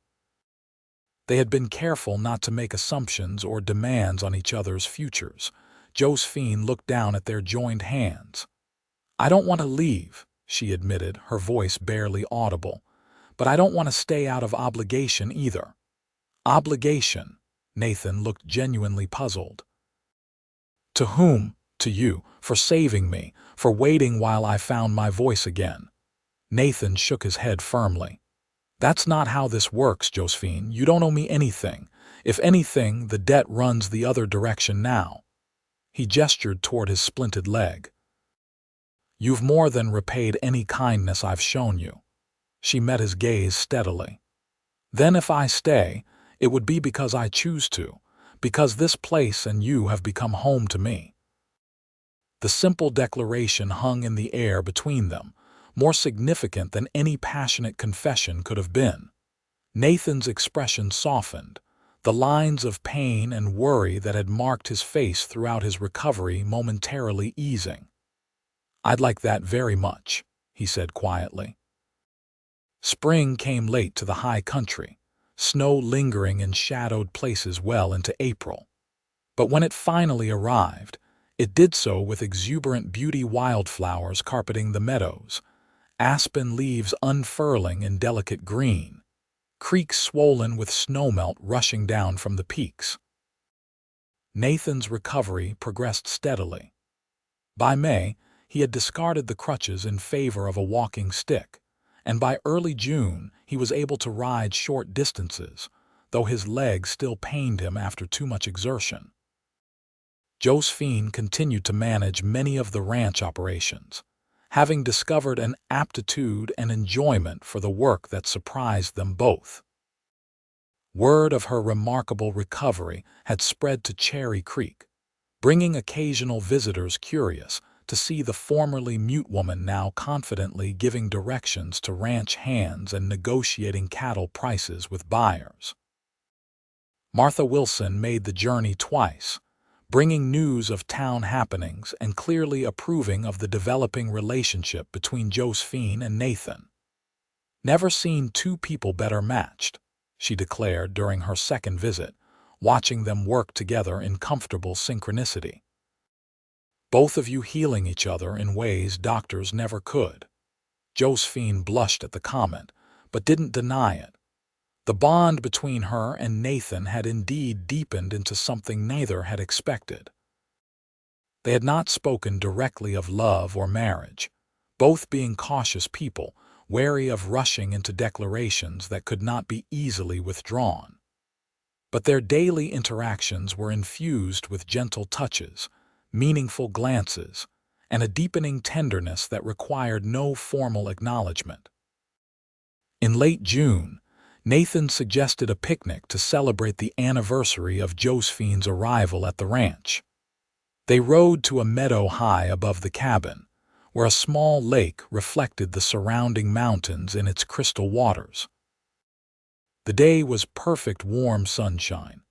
They had been careful not to make assumptions or demands on each other's futures. Josephine looked down at their joined hands. "I don't want to leave," she admitted, her voice barely audible. "But I don't want to stay out of obligation either." "Obligation?" Nathan looked genuinely puzzled. "To whom?" "To you, for saving me, for waiting while I found my voice again." Nathan shook his head firmly. "That's not how this works, Josephine. You don't owe me anything. If anything, the debt runs the other direction now." He gestured toward his splinted leg. "You've more than repaid any kindness I've shown you." She met his gaze steadily. "Then if I stay, it would be because I choose to, because this place and you have become home to me." The simple declaration hung in the air between them, more significant than any passionate confession could have been. Nathan's expression softened, the lines of pain and worry that had marked his face throughout his recovery momentarily easing. "I'd like that very much," he said quietly. Spring came late to the high country, snow lingering in shadowed places well into April. But when it finally arrived, it did so with exuberant beauty, wildflowers carpeting the meadows, aspen leaves unfurling in delicate green, creeks swollen with snowmelt rushing down from the peaks. Nathan's recovery progressed steadily. By May, he had discarded the crutches in favor of a walking stick, and by early June he was able to ride short distances, though his legs still pained him after too much exertion. Josephine continued to manage many of the ranch operations, having discovered an aptitude and enjoyment for the work that surprised them both. Word of her remarkable recovery had spread to Cherry Creek, bringing occasional visitors curious to see the formerly mute woman now confidently giving directions to ranch hands and negotiating cattle prices with buyers. Martha Wilson made the journey twice, bringing news of town happenings and clearly approving of the developing relationship between Josephine and Nathan. "Never seen two people better matched," she declared during her second visit, watching them work together in comfortable synchronicity. "Both of you healing each other in ways doctors never could." Josephine blushed at the comment, but didn't deny it. The bond between her and Nathan had indeed deepened into something neither had expected. They had not spoken directly of love or marriage, both being cautious people, wary of rushing into declarations that could not be easily withdrawn. But their daily interactions were infused with gentle touches, meaningful glances, and a deepening tenderness that required no formal acknowledgement. In late June, Nathan suggested a picnic to celebrate the anniversary of Josephine's arrival at the ranch. They rode to a meadow high above the cabin, where a small lake reflected the surrounding mountains in its crystal waters. The day was perfect warm sunshine,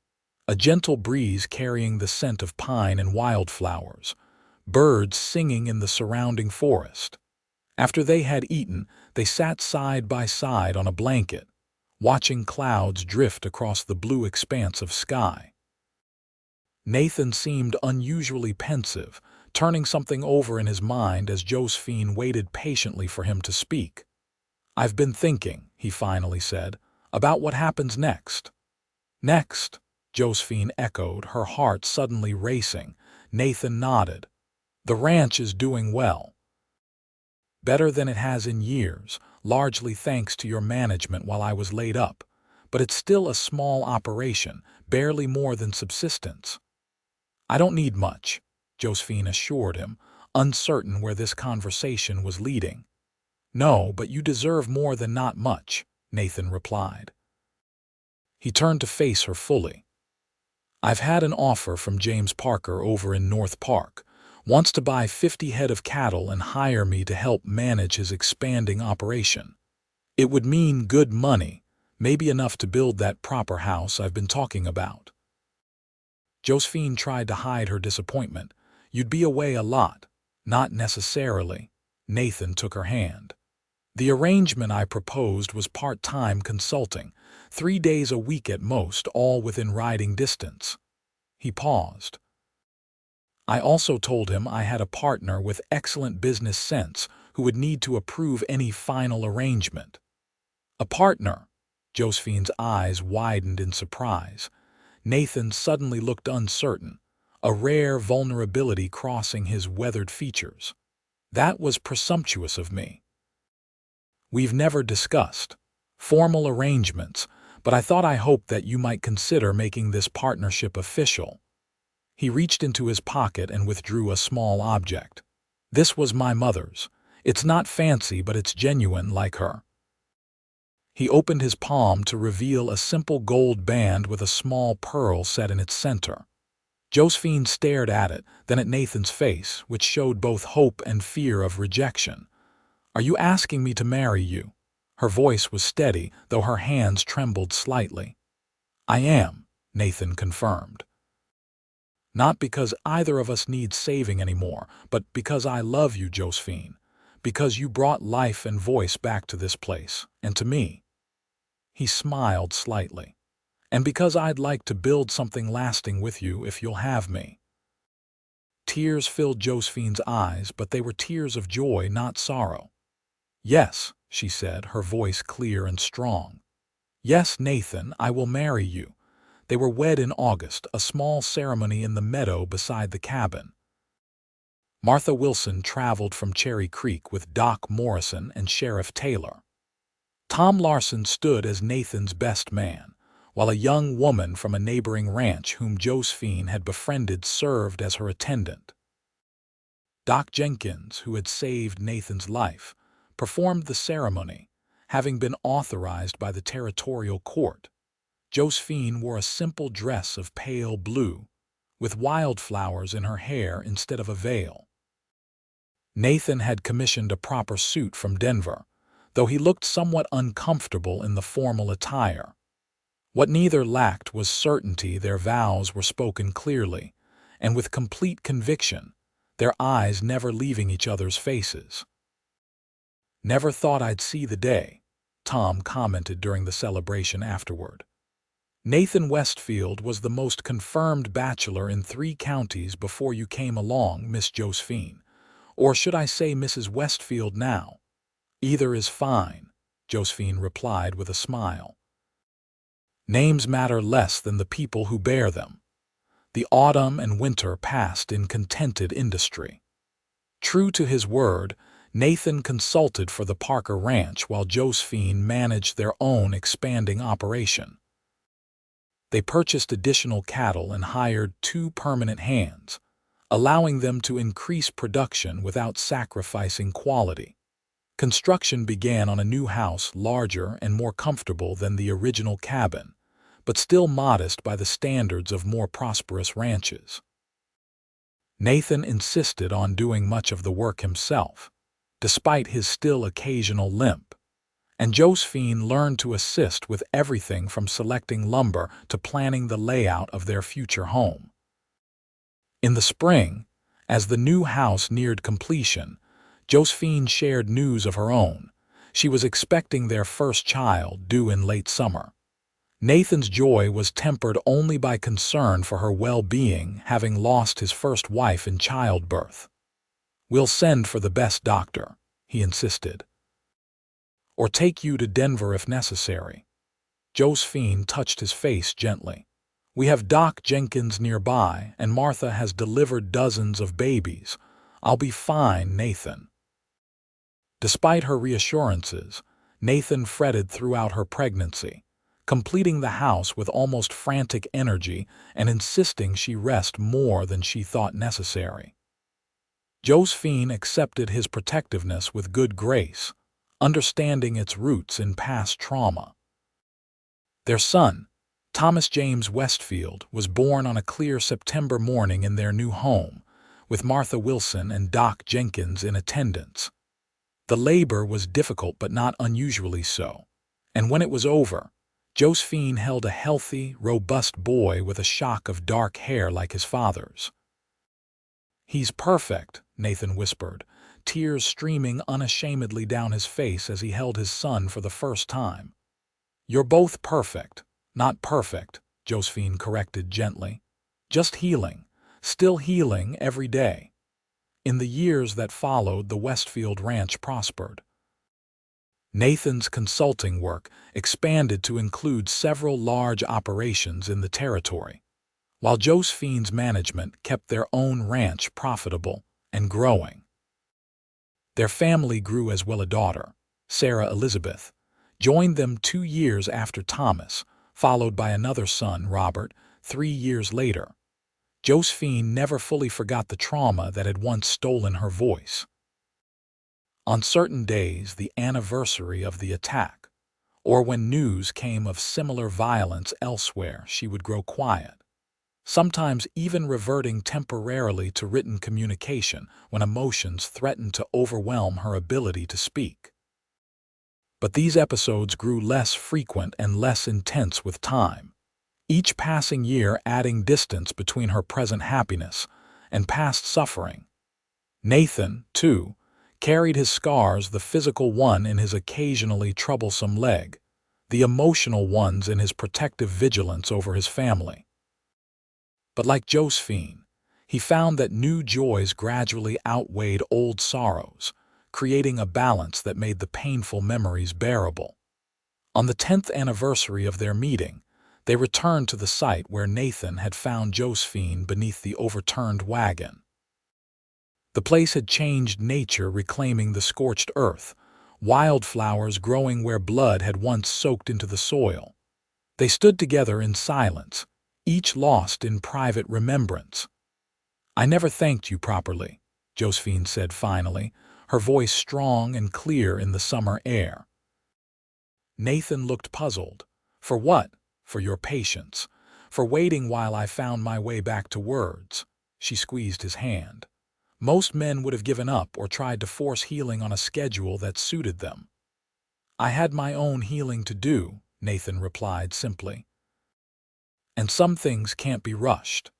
a gentle breeze carrying the scent of pine and wildflowers, birds singing in the surrounding forest. After they had eaten, they sat side by side on a blanket, watching clouds drift across the blue expanse of sky. Nathan seemed unusually pensive, turning something over in his mind as Josephine waited patiently for him to speak. "I've been thinking," he finally said, "about what happens next." "Next?" Josephine echoed, her heart suddenly racing. Nathan nodded. "The ranch is doing well. Better than it has in years, largely thanks to your management while I was laid up, but it's still a small operation, barely more than subsistence." "I don't need much," Josephine assured him, uncertain where this conversation was leading. "No, but you deserve more than not much," Nathan replied. He turned to face her fully. "I've had an offer from James Parker over in North Park. Wants to buy 50 head of cattle and hire me to help manage his expanding operation. It would mean good money, maybe enough to build that proper house I've been talking about." Josephine tried to hide her disappointment. "You'd be away a lot." "Not necessarily." Nathan took her hand. "The arrangement I proposed was part-time consulting, 3 days a week at most, all within riding distance." He paused. "I also told him I had a partner with excellent business sense who would need to approve any final arrangement." "A partner?" Josephine's eyes widened in surprise. Nathan suddenly looked uncertain, a rare vulnerability crossing his weathered features. "That was presumptuous of me. We've never discussed formal arrangements, but I thought I hoped that you might consider making this partnership official." He reached into his pocket and withdrew a small object. "This was my mother's. It's not fancy, but it's genuine, like her." He opened his palm to reveal a simple gold band with a small pearl set in its center. Josephine stared at it, then at Nathan's face, which showed both hope and fear of rejection. "Are you asking me to marry you?" Her voice was steady, though her hands trembled slightly. "I am," Nathan confirmed. "Not because either of us needs saving anymore, but because I love you, Josephine. Because you brought life and voice back to this place, and to me." He smiled slightly. "And because I'd like to build something lasting with you if you'll have me." Tears filled Josephine's eyes, but they were tears of joy, not sorrow. "Yes," she said, her voice clear and strong. "Yes, Nathan, I will marry you." They were wed in August, a small ceremony in the meadow beside the cabin. Martha Wilson traveled from Cherry Creek with Doc Morrison and Sheriff Taylor. Tom Larson stood as Nathan's best man, while a young woman from a neighboring ranch whom Josephine had befriended served as her attendant. Doc Jenkins, who had saved Nathan's life, performed the ceremony, having been authorized by the territorial court. Josephine wore a simple dress of pale blue, with wildflowers in her hair instead of a veil. Nathan had commissioned a proper suit from Denver, though he looked somewhat uncomfortable in the formal attire. What neither lacked was certainty. Their vows were spoken clearly, and with complete conviction, their eyes never leaving each other's faces. "Never thought I'd see the day," Tom commented during the celebration afterward. "Nathan Westfield was the most confirmed bachelor in 3 counties before you came along, Miss Josephine. Or should I say Mrs. Westfield now?" "Either is fine," Josephine replied with a smile. "Names matter less than the people who bear them." The autumn and winter passed in contented industry. True to his word, Nathan consulted for the Parker Ranch while Josephine managed their own expanding operation. They purchased additional cattle and hired 2 permanent hands, allowing them to increase production without sacrificing quality. Construction began on a new house larger and more comfortable than the original cabin, but still modest by the standards of more prosperous ranches. Nathan insisted on doing much of the work himself, despite his still occasional limp, and Josephine learned to assist with everything from selecting lumber to planning the layout of their future home. In the spring, as the new house neared completion, Josephine shared news of her own. She was expecting their first child, due in late summer. Nathan's joy was tempered only by concern for her well-being, having lost his first wife in childbirth. "We'll send for the best doctor," he insisted. "Or take you to Denver if necessary." Josephine touched his face gently. "We have Doc Jenkins nearby, and Martha has delivered dozens of babies. I'll be fine, Nathan." Despite her reassurances, Nathan fretted throughout her pregnancy, completing the house with almost frantic energy and insisting she rest more than she thought necessary. Josephine accepted his protectiveness with good grace, understanding its roots in past trauma. Their son, Thomas James Westfield, was born on a clear September morning in their new home, with Martha Wilson and Doc Jenkins in attendance. The labor was difficult but not unusually so, and when it was over, Josephine held a healthy, robust boy with a shock of dark hair like his father's. "He's perfect," Nathan whispered, tears streaming unashamedly down his face as he held his son for the first time. "You're both perfect." "Not perfect," Josephine corrected gently. "Just healing, still healing every day." In the years that followed, the Westfield Ranch prospered. Nathan's consulting work expanded to include several large operations in the territory, while Josephine's management kept their own ranch profitable and growing. Their family grew as well. A daughter, Sarah Elizabeth, joined them 2 years after Thomas, followed by another son, Robert, 3 years later. Josephine never fully forgot the trauma that had once stolen her voice. On certain days, the anniversary of the attack, or when news came of similar violence elsewhere, she would grow quiet, sometimes even reverting temporarily to written communication when emotions threatened to overwhelm her ability to speak. But these episodes grew less frequent and less intense with time, each passing year adding distance between her present happiness and past suffering. Nathan, too, carried his scars, the physical one in his occasionally troublesome leg, the emotional ones in his protective vigilance over his family. But like Josephine, he found that new joys gradually outweighed old sorrows, creating a balance that made the painful memories bearable. On the 10th anniversary of their meeting, they returned to the site where Nathan had found Josephine beneath the overturned wagon. The place had changed nature, reclaiming the scorched earth, wildflowers growing where blood had once soaked into the soil. They stood together in silence, each lost in private remembrance. "I never thanked you properly," Josephine said finally, her voice strong and clear in the summer air. Nathan looked puzzled. "For what?" "For your patience, for waiting while I found my way back to words." She squeezed his hand. "Most men would have given up or tried to force healing on a schedule that suited them." "I had my own healing to do," Nathan replied simply. "And some things can't be rushed."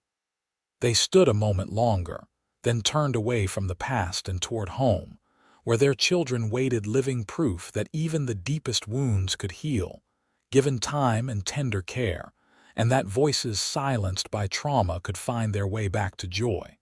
They stood a moment longer, then turned away from the past and toward home, where their children waited, living proof that even the deepest wounds could heal, given time and tender care, and that voices silenced by trauma could find their way back to joy.